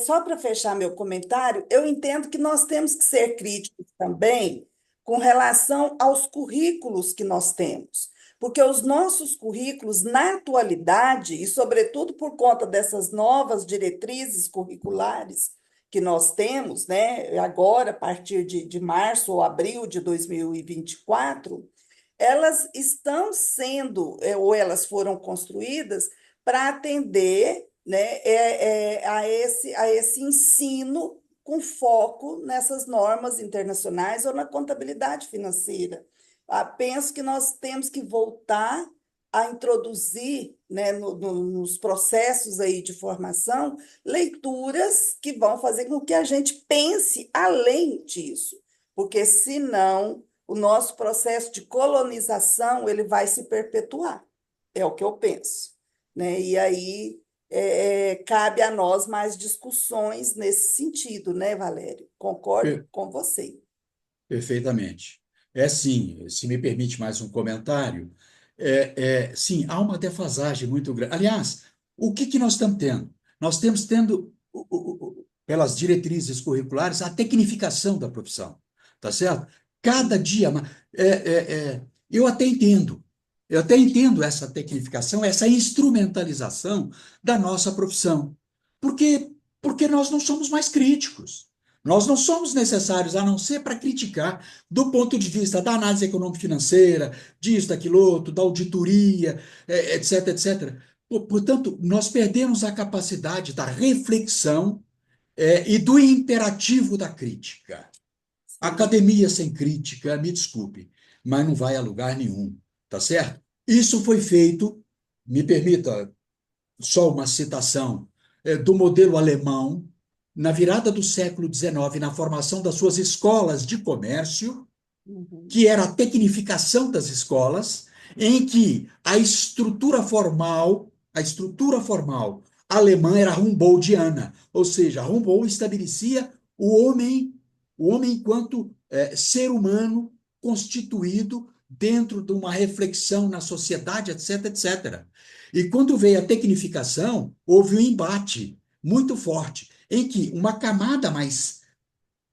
só para fechar meu comentário, eu entendo que nós temos que ser críticos também com relação aos currículos que nós temos, porque os nossos currículos, na atualidade, e sobretudo por conta dessas novas diretrizes curriculares que nós temos, né, agora, a partir de março ou abril de 2024, elas estão sendo, ou elas foram construídas para atender, né, a esse ensino com foco nessas normas internacionais ou na contabilidade financeira. Penso que nós temos que voltar a introduzir, né, nos processos aí de formação, leituras que vão fazer com que a gente pense além disso, porque senão o nosso processo de colonização ele vai se perpetuar. É o que eu penso, né? E aí cabe a nós mais discussões nesse sentido, né, Valério? Concordo Per- com você. Perfeitamente. É sim, se me permite mais um comentário, sim, há uma defasagem muito grande. Aliás, o que nós estamos tendo? Nós temos tendo, pelas diretrizes curriculares, a tecnificação da profissão, tá certo? Cada dia, é, é, eu até entendo essa tecnificação, essa instrumentalização da nossa profissão, porque, porque nós não somos mais críticos. Nós não somos necessários a não ser para criticar do ponto de vista da análise econômico-financeira, disso, daquilo outro, da auditoria, etc, etc. Portanto, nós perdemos a capacidade da reflexão, e do imperativo da crítica. Sim. Academia sem crítica, me desculpe, mas não vai a lugar nenhum, tá certo? Isso foi feito, me permita só uma citação, do modelo alemão, na virada do século XIX, na formação das suas escolas de comércio, Uhum. que era a tecnificação das escolas, em que a estrutura formal alemã era Humboldtiana, ou seja, Humboldt estabelecia o homem enquanto ser humano constituído dentro de uma reflexão na sociedade, etc, etc. E quando veio a tecnificação, houve um embate muito forte, em que uma camada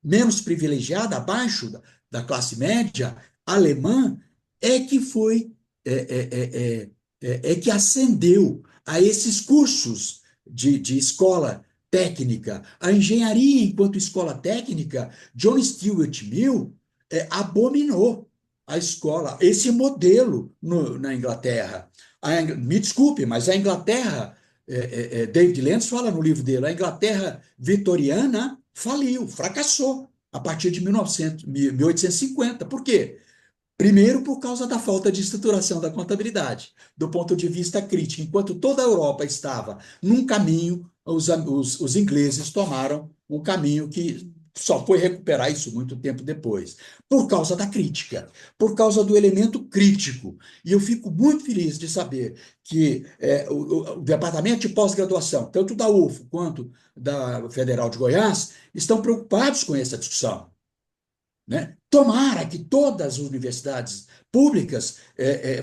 menos privilegiada, abaixo da classe média alemã, é que foi, que ascendeu a esses cursos de escola técnica. A engenharia enquanto escola técnica, John Stuart Mill abominou a escola, esse modelo na Inglaterra. Me desculpe, mas a Inglaterra, David Lenz fala no livro dele, a Inglaterra vitoriana faliu, fracassou a partir de 1850. Por quê? Primeiro, por causa da falta de estruturação da contabilidade, do ponto de vista crítico. Enquanto toda a Europa estava num caminho, os ingleses tomaram um caminho que só foi recuperar isso muito tempo depois, por causa da crítica, por causa do elemento crítico. E eu fico muito feliz de saber que o departamento de pós-graduação, tanto da UFO quanto da Federal de Goiás, estão preocupados com essa discussão, né? Tomara que todas as universidades públicas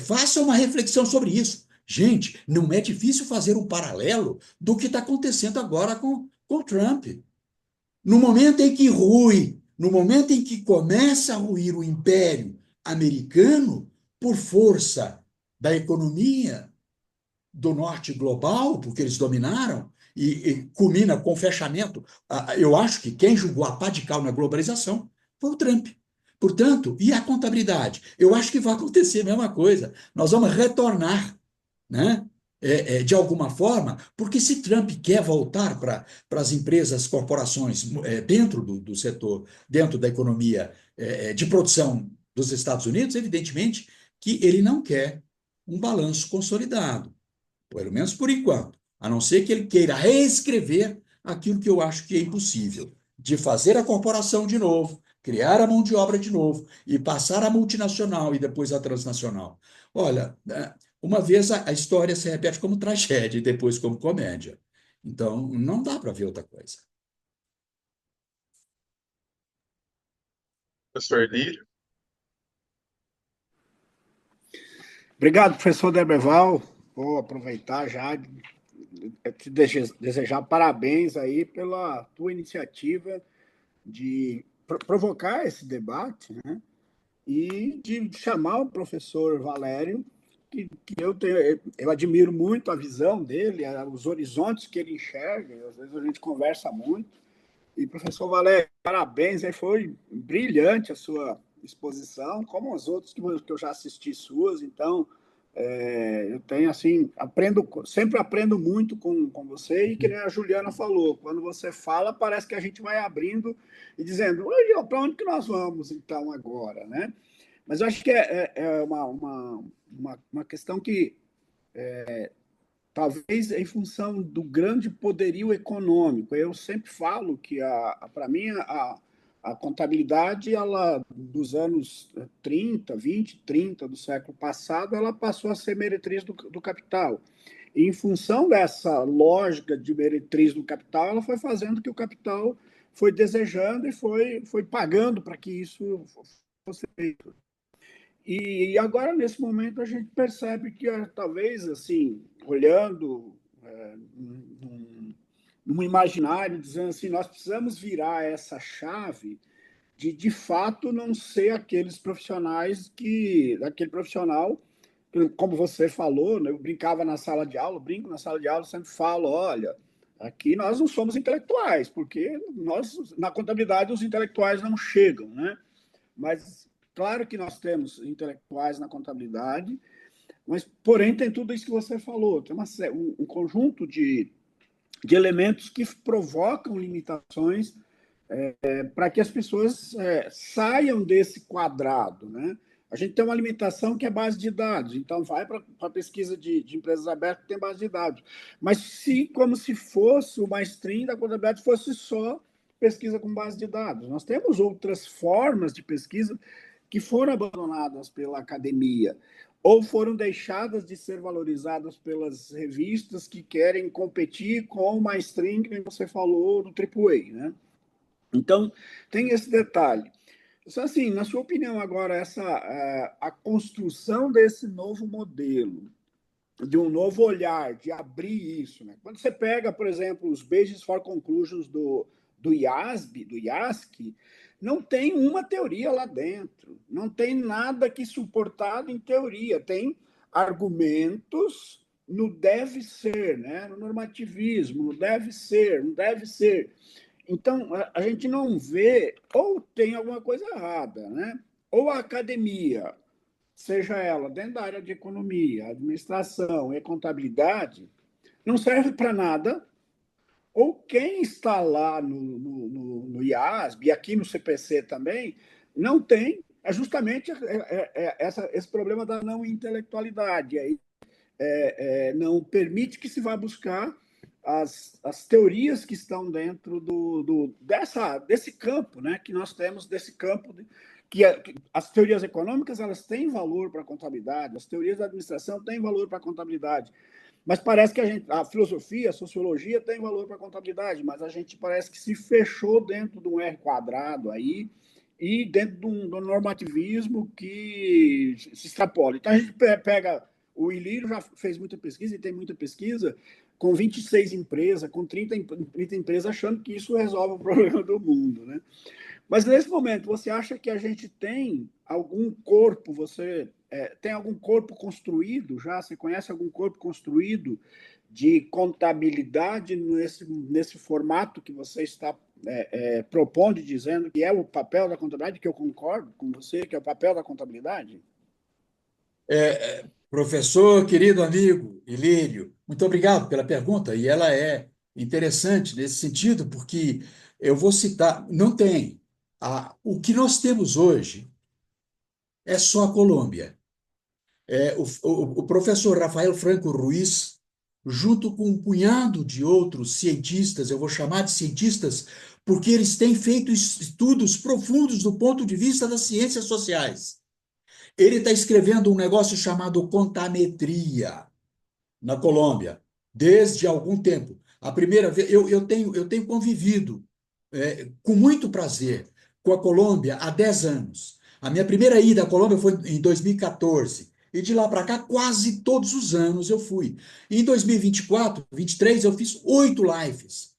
façam uma reflexão sobre isso. Gente, não é difícil fazer um paralelo do que está acontecendo agora com o Trump. No momento em que rui, no momento em que começa a ruir o império americano, por força da economia do norte global, porque eles dominaram, e culmina com o fechamento. Eu acho que quem jogou a pá de cal na globalização foi o Trump. Portanto, e a contabilidade? Eu acho que vai acontecer a mesma coisa. Nós vamos retornar, né? De alguma forma, porque se Trump quer voltar para as empresas, corporações dentro do setor, dentro da economia de produção dos Estados Unidos, evidentemente que ele não quer um balanço consolidado, pelo menos por enquanto, a não ser que ele queira reescrever aquilo que eu acho que é impossível, de fazer a corporação de novo, criar a mão de obra de novo e passar a multinacional e depois a transnacional. Olha, uma vez a história se repete como tragédia e depois como comédia. Então, não dá para ver outra coisa. Professor Lírio, Obrigado, professor Deberval. Vou aproveitar já te desejar parabéns aí pela tua iniciativa de provocar esse debate, né? E de chamar o professor Valério, que eu admiro muito a visão dele, os horizontes que ele enxerga, às vezes a gente conversa muito. E, professor Valério, parabéns, aí foi brilhante a sua exposição, como as outras que eu já assisti suas, então eu tenho assim, sempre aprendo muito com você, e que nem a Juliana falou, quando você fala, parece que a gente vai abrindo e dizendo, para onde que nós vamos então agora, né? Mas eu acho que é uma questão que talvez em função do grande poderio econômico. Eu sempre falo que, para mim, a contabilidade, ela, dos anos 30, 20, 30 do século passado, ela passou a ser meretriz do capital. E, em função dessa lógica de meretriz do capital, ela foi fazendo que o capital foi desejando e foi pagando para que isso fosse feito. E agora, nesse momento, a gente percebe que, talvez, assim, olhando num imaginário, dizendo assim, nós precisamos virar essa chave de fato, não ser aqueles profissionais daquele profissional, como você falou, né, eu brincava na sala de aula, brinco na sala de aula, sempre falo, olha, aqui nós não somos intelectuais, porque na contabilidade, os intelectuais não chegam, né? Mas claro que nós temos intelectuais na contabilidade, mas, porém, tem tudo isso que você falou. Tem um conjunto de elementos que provocam limitações para que as pessoas saiam desse quadrado, né? A gente tem uma limitação que é base de dados, então vai para a pesquisa de empresas abertas que tem base de dados. Mas como se fosse o mainstream da contabilidade fosse só pesquisa com base de dados. Nós temos outras formas de pesquisa que foram abandonadas pela academia ou foram deixadas de ser valorizadas pelas revistas que querem competir com o mainstream, que você falou, do AAA, né? Então, tem esse detalhe. Só assim, na sua opinião agora, a construção desse novo modelo, de um novo olhar, de abrir isso, né? Quando você pega, por exemplo, os Basis for Conclusions do IASB, do IASC, não tem uma teoria lá dentro, não tem nada que suportado em teoria, tem argumentos no deve ser, né? No normativismo, no deve ser, no deve ser. Então, a gente não vê, ou tem alguma coisa errada, né? Ou a academia, seja ela dentro da área de economia, administração e contabilidade, não serve para nada, ou quem está lá no IASB, e aqui no CPC também, não tem, justamente esse problema da não intelectualidade. Aí, não permite que se vá buscar as teorias que estão dentro desse campo, né, que nós temos, desse campo, que as teorias econômicas elas têm valor para a contabilidade, as teorias da administração têm valor para a contabilidade, mas parece que a filosofia, a sociologia tem valor para a contabilidade, mas a gente parece que se fechou dentro de um R quadrado aí e dentro de um normativismo que se extrapola. Então a gente pega, o Ilírio já fez muita pesquisa e tem muita pesquisa com 26 empresas, com 30 empresas, achando que isso resolve o problema do mundo, né? Mas nesse momento, você acha que a gente tem algum corpo, tem algum corpo construído já? Você conhece algum corpo construído de contabilidade nesse formato que você está propondo, dizendo que é o papel da contabilidade, que eu concordo com você, que é o papel da contabilidade? Professor, querido amigo Ilírio, muito obrigado pela pergunta, e ela é interessante nesse sentido, porque eu vou citar, não tem. O que nós temos hoje é só a Colômbia. O professor Rafael Franco Ruiz, junto com um punhado de outros cientistas, eu vou chamar de cientistas, porque eles têm feito estudos profundos do ponto de vista das ciências sociais. Ele está escrevendo um negócio chamado contametria na Colômbia, desde algum tempo. A primeira vez, eu tenho convivido com muito prazer com a Colômbia há 10 anos. A minha primeira ida à Colômbia foi em 2014. E de lá para cá, quase todos os anos eu fui. E em 2024, 23, eu fiz 8 lives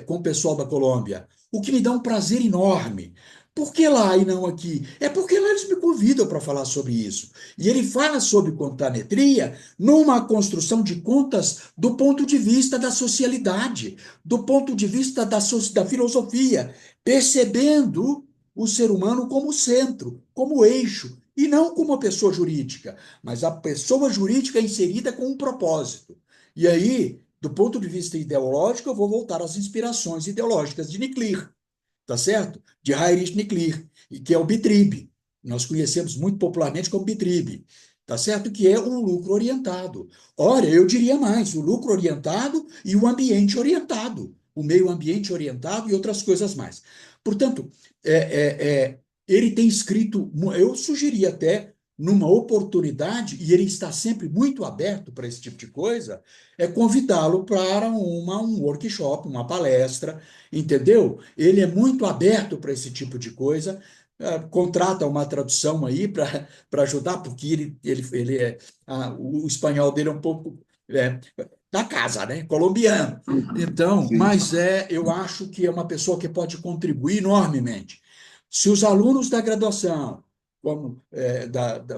com o pessoal da Colômbia, o que me dá um prazer enorme. Por que lá e não aqui? É porque lá eles me convidam para falar sobre isso. E ele fala sobre contametria numa construção de contas do ponto de vista da socialidade, do ponto de vista da filosofia, percebendo o ser humano como centro, como eixo, e não como uma pessoa jurídica, mas a pessoa jurídica inserida com um propósito. E aí, do ponto de vista ideológico, eu vou voltar às inspirações ideológicas de Niklir, tá certo? De Heinrich Niklir, que é o Bitrib. Nós conhecemos muito popularmente como Bitrib, tá certo? Que é um lucro orientado. Ora, eu diria mais, o lucro orientado e o ambiente orientado, o meio ambiente orientado e outras coisas mais. Portanto, ele tem escrito, eu sugeri até, numa oportunidade, e ele está sempre muito aberto para esse tipo de coisa, é convidá-lo para um workshop, uma palestra, entendeu? Ele é muito aberto para esse tipo de coisa, contrata uma tradução aí para ajudar, porque ele o espanhol dele é um pouco da casa, né? Colombiano. Então, Sim. mas eu acho que é uma pessoa que pode contribuir enormemente. Se os alunos da graduação, como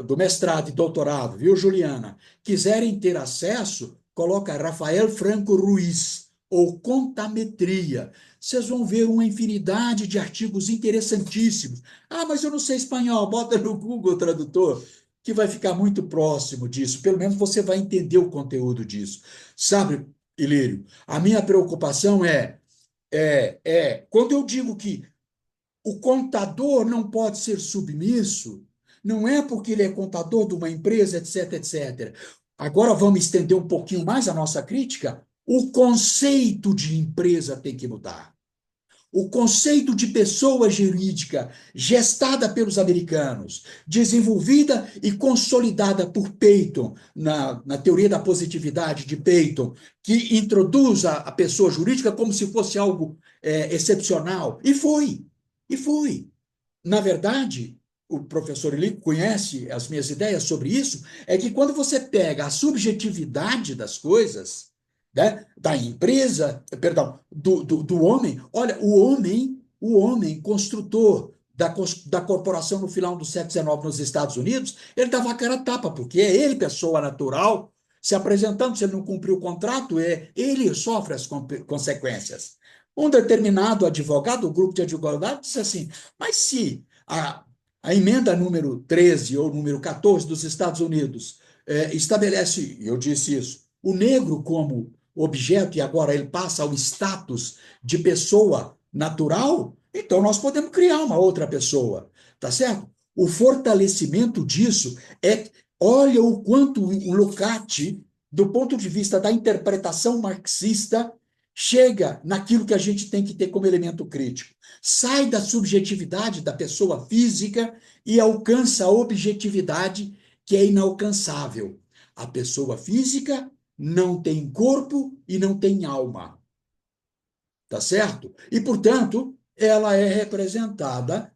do mestrado e doutorado, viu, Juliana, quiserem ter acesso, coloca Rafael Franco Ruiz ou contametria. Vocês vão ver uma infinidade de artigos interessantíssimos. Ah, mas eu não sei espanhol, bota no Google Tradutor, que vai ficar muito próximo disso. Pelo menos você vai entender o conteúdo disso. Sabe, Ilírio, a minha preocupação quando eu digo que o contador não pode ser submisso, não é porque ele é contador de uma empresa, etc, etc. Agora vamos estender um pouquinho mais a nossa crítica. O conceito de empresa tem que mudar. O conceito de pessoa jurídica gestada pelos americanos, desenvolvida e consolidada por Peyton, na teoria da positividade de Peyton, que introduz a pessoa jurídica como se fosse algo excepcional. E foi. E foi. Na verdade, o professor Eli conhece as minhas ideias sobre isso, é que quando você pega a subjetividade das coisas, né, da empresa, perdão, do homem, olha, o homem construtor da corporação no final do século XIX nos Estados Unidos, ele dava a cara a tapa, porque é ele, pessoa natural, se apresentando, se ele não cumpriu o contrato, ele sofre as consequências. Um determinado advogado, o grupo de advogados, disse assim, mas se a emenda número 13 ou número 14 dos Estados Unidos estabelece, eu disse isso, o negro como objeto e agora ele passa ao status de pessoa natural, então nós podemos criar uma outra pessoa, tá certo? O fortalecimento disso olha o quanto o Lukács, do ponto de vista da interpretação marxista, chega naquilo que a gente tem que ter como elemento crítico. Sai da subjetividade da pessoa física e alcança a objetividade que é inalcançável. A pessoa física não tem corpo e não tem alma, tá certo? E, portanto, ela é representada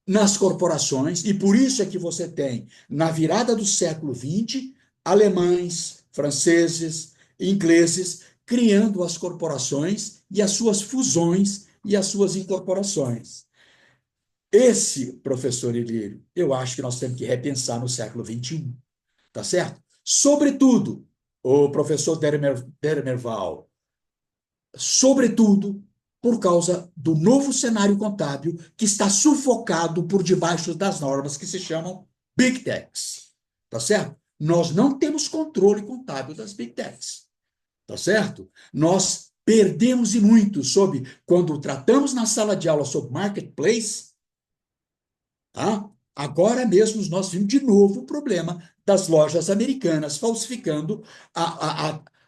nas corporações, e por isso é que você tem, na virada do século XX, alemães, franceses, ingleses, criando as corporações e as suas fusões e as suas incorporações. Esse, professor Ilírio, eu acho que nós temos que repensar no século XXI, tá certo? Sobretudo, o professor Dermerval, sobretudo por causa do novo cenário contábil que está sufocado por debaixo das normas que se chamam Big Techs, tá certo? Nós não temos controle contábil das Big Techs, tá certo? Nós perdemos e muito sobre, quando tratamos na sala de aula sobre marketplace, tá? Agora mesmo nós vimos de novo o problema das lojas americanas falsificando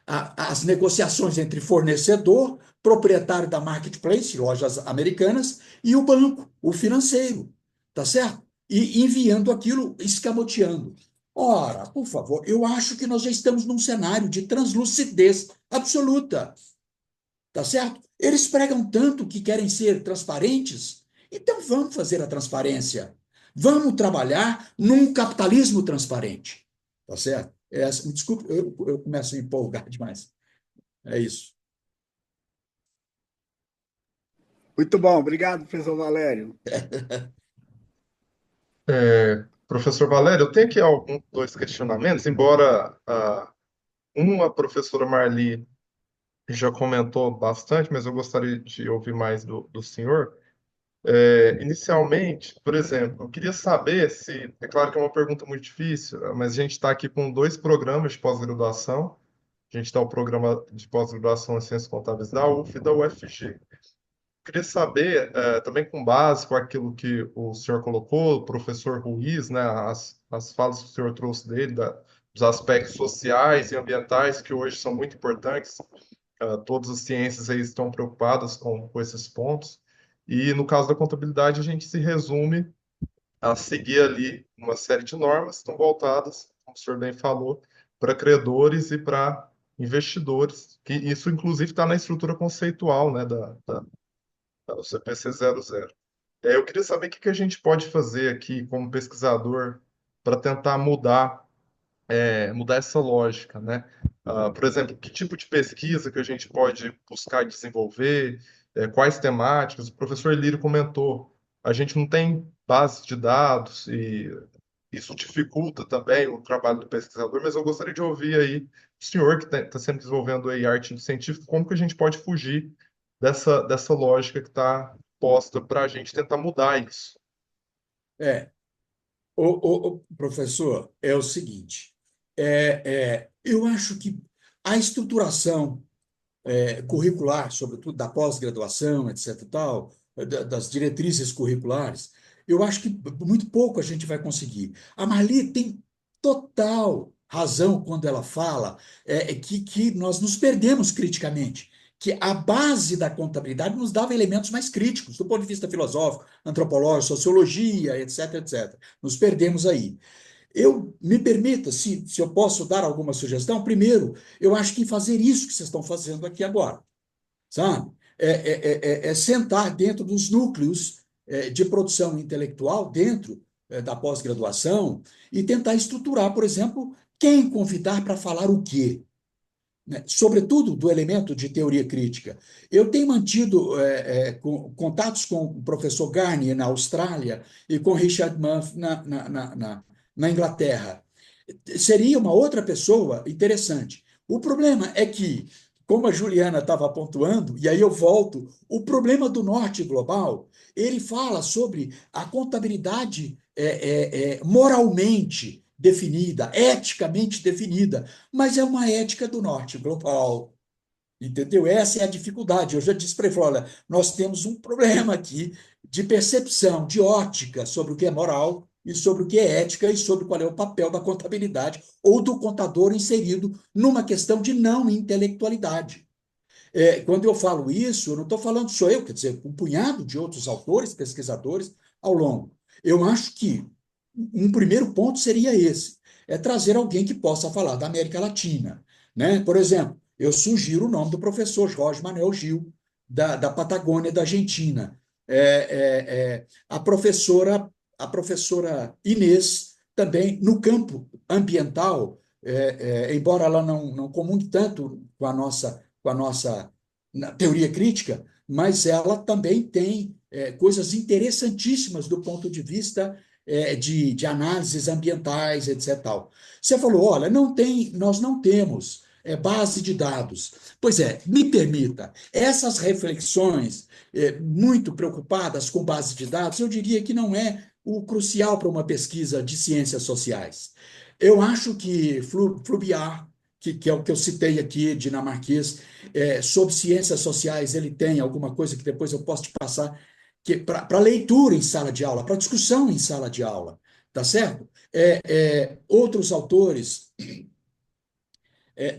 as negociações entre fornecedor, proprietário da marketplace, lojas americanas, e o banco, o financeiro, tá certo? E enviando aquilo, escamoteando. Ora, por favor, eu acho que nós já estamos num cenário de translucidez absoluta, tá certo? Eles pregam tanto que querem ser transparentes, então vamos fazer a transparência. Vamos trabalhar num capitalismo transparente, tá certo? Me desculpe, eu começo a empolgar demais. É isso. Muito bom, obrigado, professor Valério. Professor Valério, eu tenho aqui dois questionamentos, embora a professora Marli já comentou bastante, mas eu gostaria de ouvir mais do senhor. Inicialmente, por exemplo, eu queria saber se, é claro que é uma pergunta muito difícil, mas a gente está aqui com dois programas de pós-graduação. A gente está o programa de pós-graduação em Ciências Contábeis da UF e da UFG. Queria saber, também com base com aquilo que o senhor colocou, o professor Ruiz, né, as falas que o senhor trouxe dele, dos aspectos sociais e ambientais, que hoje são muito importantes. Todas as ciências aí estão preocupadas com esses pontos. E no caso da contabilidade, a gente se resume a seguir ali uma série de normas que estão voltadas, como o senhor bem falou, para credores e para investidores, que isso inclusive está na estrutura conceitual, né, do CPC 00. Eu queria saber o que a gente pode fazer aqui como pesquisador para tentar mudar essa lógica, né? Por exemplo, que tipo de pesquisa que a gente pode buscar desenvolver, quais temáticas? O professor Lírio comentou, a gente não tem base de dados e isso dificulta também o trabalho do pesquisador, mas eu gostaria de ouvir aí o senhor que está sempre desenvolvendo aí artigo científico, como que a gente pode fugir dessa lógica que está posta para a gente tentar mudar isso. É, professor, é o seguinte, eu acho que a estruturação curricular, sobretudo da pós-graduação, etc. e tal, das diretrizes curriculares, eu acho que muito pouco a gente vai conseguir. A Marli tem total razão quando ela fala que nós nos perdemos criticamente, que a base da contabilidade nos dava elementos mais críticos, do ponto de vista filosófico, antropológico, sociologia, etc., etc. Nos perdemos aí. Eu me permita, se eu posso dar alguma sugestão, primeiro, eu acho que fazer isso que vocês estão fazendo aqui agora, sabe? Sentar dentro dos núcleos de produção intelectual, dentro da pós-graduação, e tentar estruturar, por exemplo, quem convidar para falar o quê, né? Sobretudo do elemento de teoria crítica. Eu tenho mantido contatos com o professor Garnier na Austrália e com Richard Muff na Inglaterra. Seria uma outra pessoa interessante. O problema é que, como a Juliana estava pontuando, e aí eu volto, o problema do norte global, ele fala sobre a contabilidade moralmente definida, eticamente definida, mas é uma ética do norte global. Entendeu? Essa é a dificuldade. Eu já disse para ele, olha, nós temos um problema aqui de percepção, de ótica sobre o que é moral e sobre o que é ética e sobre qual é o papel da contabilidade ou do contador inserido numa questão de não intelectualidade. Quando eu falo isso, eu não estou falando só eu, quer dizer, um punhado de outros autores, pesquisadores ao longo. Eu acho que um primeiro ponto seria esse, é trazer alguém que possa falar da América Latina, né? Por exemplo, eu sugiro o nome do professor Jorge Manuel Gil, da Patagônia, da Argentina. A professora Inês, também no campo ambiental, embora ela não comungue tanto com a nossa teoria crítica, mas ela também tem coisas interessantíssimas do ponto de vista de análises ambientais, etc. Tal. Você falou, olha, nós não temos base de dados. Pois é, me permita, essas reflexões muito preocupadas com base de dados, eu diria que não é o crucial para uma pesquisa de ciências sociais. Eu acho que Fluviar, que é o que eu citei aqui, dinamarquês, sobre ciências sociais, ele tem alguma coisa que depois eu posso te passar, que para leitura em sala de aula, para discussão em sala de aula, tá certo? Outros autores,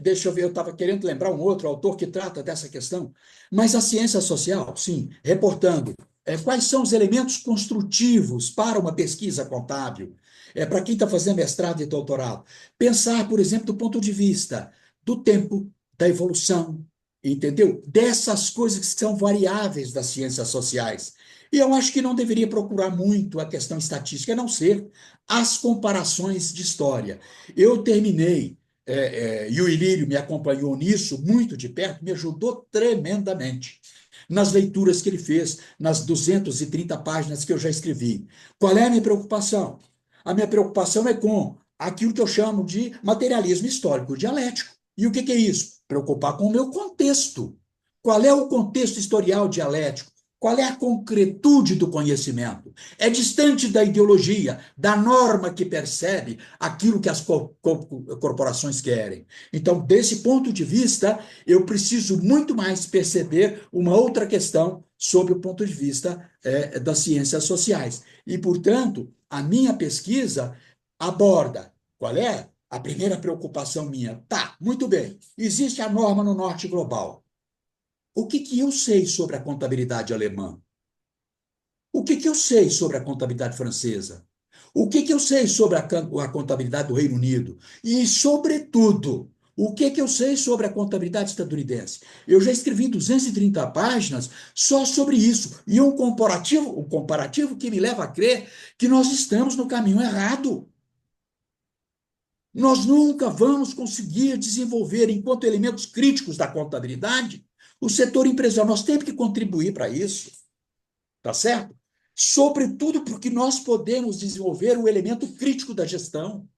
deixa eu ver, eu estava querendo lembrar um outro autor que trata dessa questão, mas a ciência social, sim, reportando quais são os elementos construtivos para uma pesquisa contábil, para quem está fazendo mestrado e doutorado. Pensar, por exemplo, do ponto de vista do tempo, da evolução, entendeu? Dessas coisas que são variáveis das ciências sociais. E eu acho que não deveria procurar muito a questão estatística, a não ser as comparações de história. Eu terminei e o Ilírio me acompanhou nisso muito de perto, me ajudou tremendamente nas leituras que ele fez, nas 230 páginas que eu já escrevi. Qual é a minha preocupação? A minha preocupação é com aquilo que eu chamo de materialismo histórico dialético. E o que é isso? Preocupar com o meu contexto. Qual é o contexto historial dialético? Qual é a concretude do conhecimento? É distante da ideologia, da norma que percebe aquilo que as corporações querem. Então, desse ponto de vista, eu preciso muito mais perceber uma outra questão sob o ponto de vista das ciências sociais. E, portanto, a minha pesquisa aborda qual é a primeira preocupação minha. Tá, muito bem, existe a norma no norte global. O que eu sei sobre a contabilidade alemã? O que eu sei sobre a contabilidade francesa? O que eu sei sobre a contabilidade do Reino Unido? E, sobretudo, o que eu sei sobre a contabilidade estadunidense? Eu já escrevi 230 páginas só sobre isso. E um comparativo que me leva a crer que nós estamos no caminho errado. Nós nunca vamos conseguir desenvolver, enquanto elementos críticos da contabilidade, o setor empresarial. Nós temos que contribuir para isso, tá certo? Sobretudo porque nós podemos desenvolver o elemento crítico da gestão.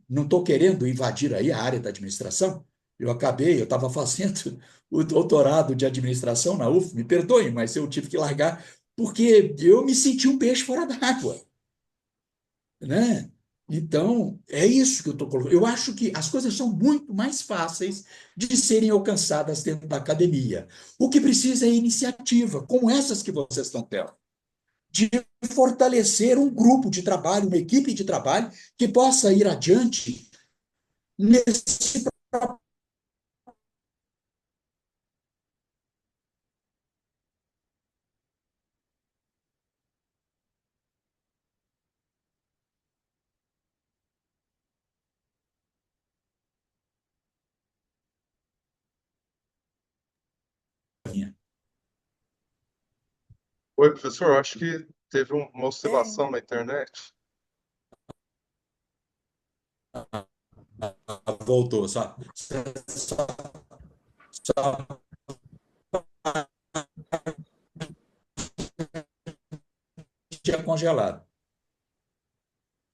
Não estou querendo invadir aí a área da administração. Eu estava fazendo o doutorado de administração na UF, me perdoem, mas eu tive que largar porque eu me senti um peixe fora d'água, né? Então, é isso que eu estou colocando. Eu acho que as coisas são muito mais fáceis de serem alcançadas dentro da academia. O que precisa é iniciativa, como essas que vocês estão tendo, de fortalecer um grupo de trabalho, uma equipe de trabalho que possa ir adiante nesse caminho. Oi, professor, eu acho que teve uma É, oscilação na internet. Voltou, só tinha congelado.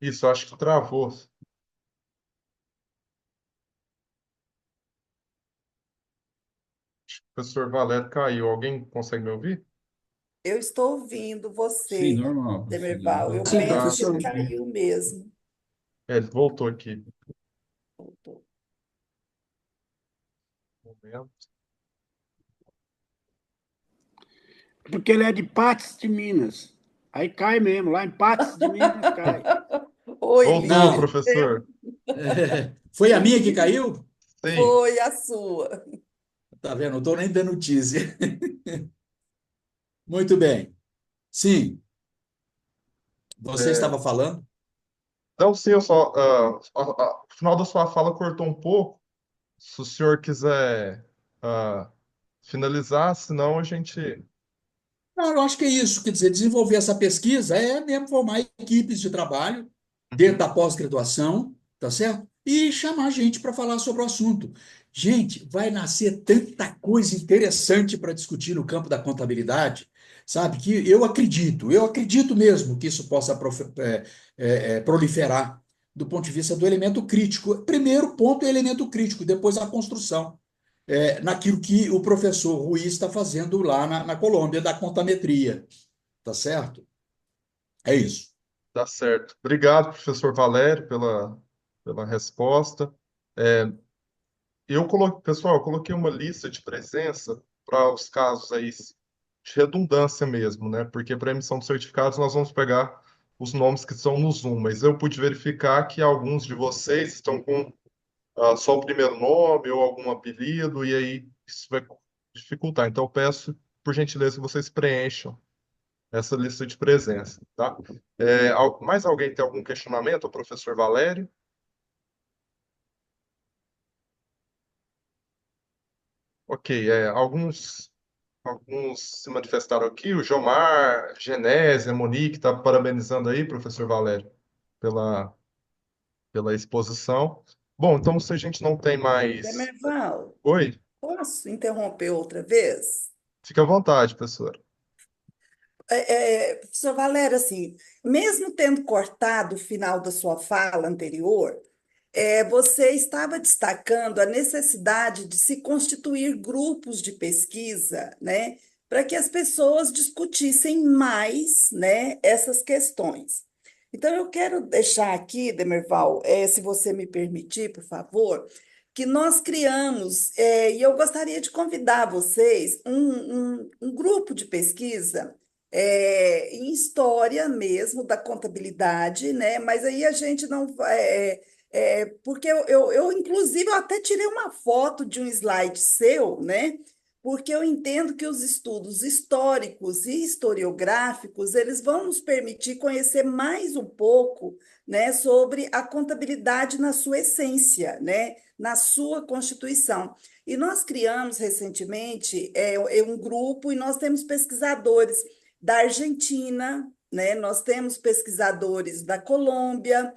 Isso, eu acho que travou. O professor Valério caiu. Alguém consegue me ouvir? eu estou ouvindo Sim, você, normal, professor. Demerval. Eu Normal. Sim, penso Tá. que ele professor. caiu mesmo. Ele voltou aqui. Voltou. Um momento. Porque ele é de Patos de Minas. Aí cai mesmo, lá em Patos de Minas cai. Oi, Voltou, Não, Lírio. professor. foi a minha que caiu? Sim. Foi a sua. Tá vendo? Não estou nem dando notícia. Muito bem. Sim, você É, estava falando? não, sim, eu só. O final da sua fala cortou um pouco. Se o senhor quiser finalizar, senão a gente. Não, eu acho que é isso. Quer dizer, desenvolver essa pesquisa é mesmo formar equipes de trabalho dentro Uhum. da pós-graduação, tá certo? E chamar gente para falar sobre o assunto. Gente, vai nascer tanta coisa interessante para discutir no campo da contabilidade, sabe? Que eu acredito mesmo que isso possa proliferar do ponto de vista do elemento crítico. Primeiro ponto é elemento crítico, depois a construção naquilo que o professor Ruiz está fazendo lá na Colômbia, da contametria, tá certo? É isso. Tá certo. Obrigado, professor Valério, pela resposta. É, pessoal, eu coloquei uma lista de presença para os casos aí de redundância mesmo, né? Porque para emissão de certificados nós vamos pegar os nomes que estão no Zoom, mas eu pude verificar que alguns de vocês estão com só o primeiro nome ou algum apelido, e aí isso vai dificultar. Então eu peço, por gentileza, que vocês preencham essa lista de presença, tá? Mais alguém tem algum questionamento ao professor Valério? Ok, alguns se manifestaram aqui, o Jomar, Genésia, Monique, está parabenizando aí, professor Valério, pela, pela exposição. Bom, então se a gente não tem mais. Demerval, Oi, posso interromper outra vez? fique à vontade, professor. Professor Valério, assim, mesmo tendo cortado o final da sua fala anterior, você estava destacando a necessidade de se constituir grupos de pesquisa, né, para que as pessoas discutissem mais, né, essas questões. Então, eu quero deixar aqui, Demerval, se você me permitir, por favor, que nós criamos, e eu gostaria de convidar vocês, um grupo de pesquisa em história mesmo da contabilidade, né? Mas aí a gente não vai. Porque inclusive, eu até tirei uma foto de um slide seu, né? Porque eu entendo que os estudos históricos e historiográficos, eles vão nos permitir conhecer mais um pouco, né, sobre a contabilidade na sua essência, né, na sua constituição. E nós criamos recentemente um grupo e nós temos pesquisadores da Argentina, né? Nós temos pesquisadores da Colômbia,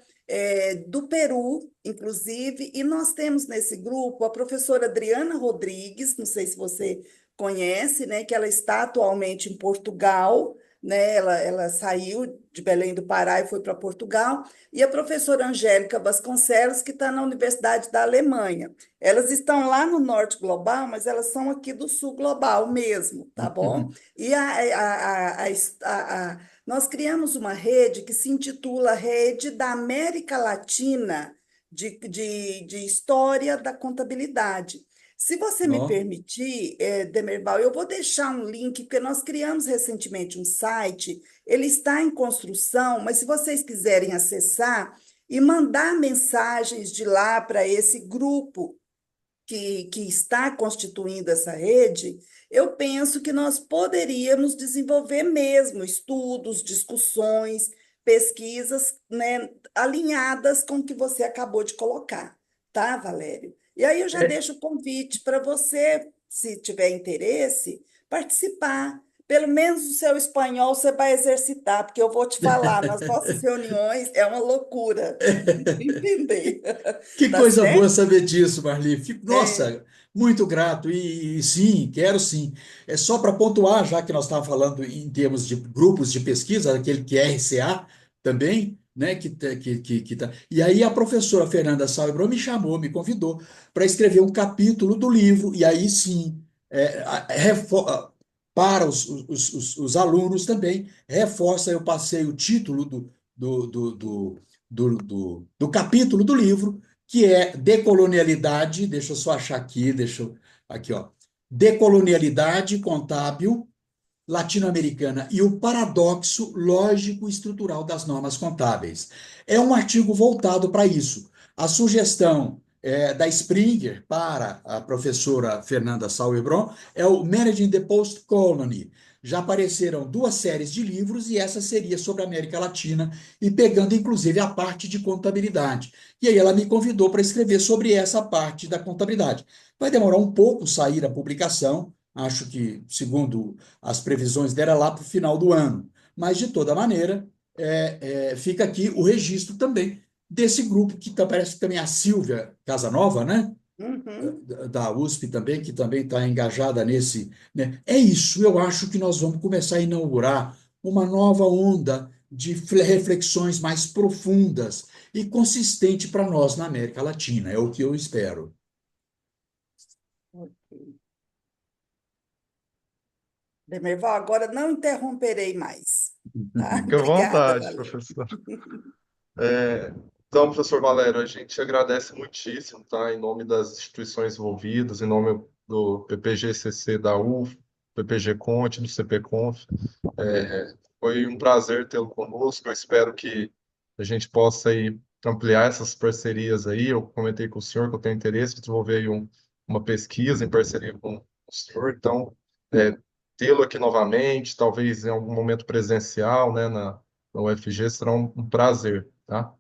do Peru, inclusive, e nós temos nesse grupo a professora Adriana Rodrigues, não sei se você conhece, né? Que ela está atualmente em Portugal, né? Ela saiu de Belém do Pará e foi para Portugal, e a professora Angélica Vasconcelos, que está na Universidade da Alemanha. Elas estão lá no Norte Global, mas elas são aqui do Sul Global mesmo, tá bom? E nós criamos uma rede que se intitula Rede da América Latina de História da Contabilidade. Se você me Ó, permitir, Demerval, eu vou deixar um link, porque nós criamos recentemente um site, ele está em construção, mas se vocês quiserem acessar e mandar mensagens de lá para esse grupo que está constituindo essa rede, eu penso que nós poderíamos desenvolver mesmo estudos, discussões, pesquisas, né, alinhadas com o que você acabou de colocar, tá, Valério? E aí eu já é, deixo o convite para você, se tiver interesse, participar. Pelo menos o seu espanhol você vai exercitar, porque eu vou te falar, nas nossas reuniões é uma loucura entender. que Tá coisa boa certo? saber disso, Marli. Fico, É, nossa, muito grato. E sim, quero sim. É só para pontuar, já que nós estávamos falando em termos de grupos de pesquisa, aquele que é RCA também, né? Que tá. E aí a professora Fernanda Salbro me chamou, me convidou para escrever um capítulo do livro, e aí sim, para os alunos também, reforça, eu passei o título do, do, do, do capítulo do livro que é decolonialidade, deixa eu só achar aqui, aqui, ó. Decolonialidade contábil latino-americana e o paradoxo lógico-estrutural das normas contábeis. É um artigo voltado para isso. A sugestão da Springer para a professora Fernanda Sauerbron é o Managing the Post Colony. Já apareceram 2 séries de livros e essa seria sobre a América Latina e pegando inclusive a parte de contabilidade. E aí ela me convidou para escrever sobre essa parte da contabilidade. Vai demorar um pouco sair a publicação, acho que, segundo as previsões dela, lá para o final do ano. Mas, de toda maneira, fica aqui o registro também desse grupo, que parece que também a Silvia Casanova, né? Uhum. Da USP também, que também está engajada nesse, né? É isso, eu acho que nós vamos começar a inaugurar uma nova onda de reflexões mais profundas e consistente para nós na América Latina, é o que eu espero. Ok. Demerval, agora não interromperei mais, tá? Fique à Obrigada, vontade, Valéria. professor. Então, professor Valério, a gente agradece muitíssimo, tá? Em nome das instituições envolvidas, em nome do PPG-CC da UF, PPG-Conte, do CPConf. Foi um prazer tê-lo conosco. Eu espero que a gente possa aí ampliar essas parcerias aí. Eu comentei com o senhor que eu tenho interesse em desenvolver aí uma pesquisa em parceria com o senhor. Então, tê-lo aqui novamente, talvez em algum momento presencial, né, na UFG, será um prazer, tá?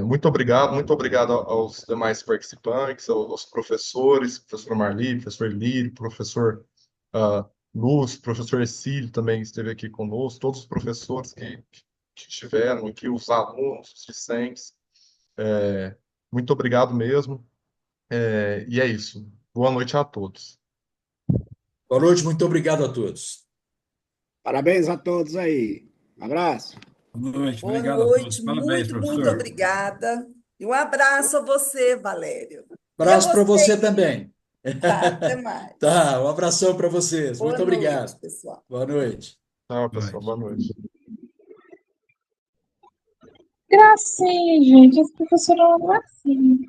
Muito obrigado aos demais participantes, aos professores, professor Marli, professor Lírio, professor ah, Lúcio, professor Ercílio também esteve aqui conosco, todos os professores que estiveram aqui, os alunos, os discentes. Muito obrigado mesmo. E é isso. Boa noite a todos. Boa noite, muito obrigado a todos. Parabéns a todos aí. Um abraço. Boa noite, Boa obrigado a todos. noite, Parabéns, muito professor. obrigada. E um abraço a você, Valério. E a Abraço para você, você Lírio. também. Tá, até mais. Tá, um abração para vocês. Boa Muito noite, obrigado. pessoal. Boa noite. Tchau, Boa pessoal. noite. Boa noite. Gracinha, gente. Esse professor é uma gracinha.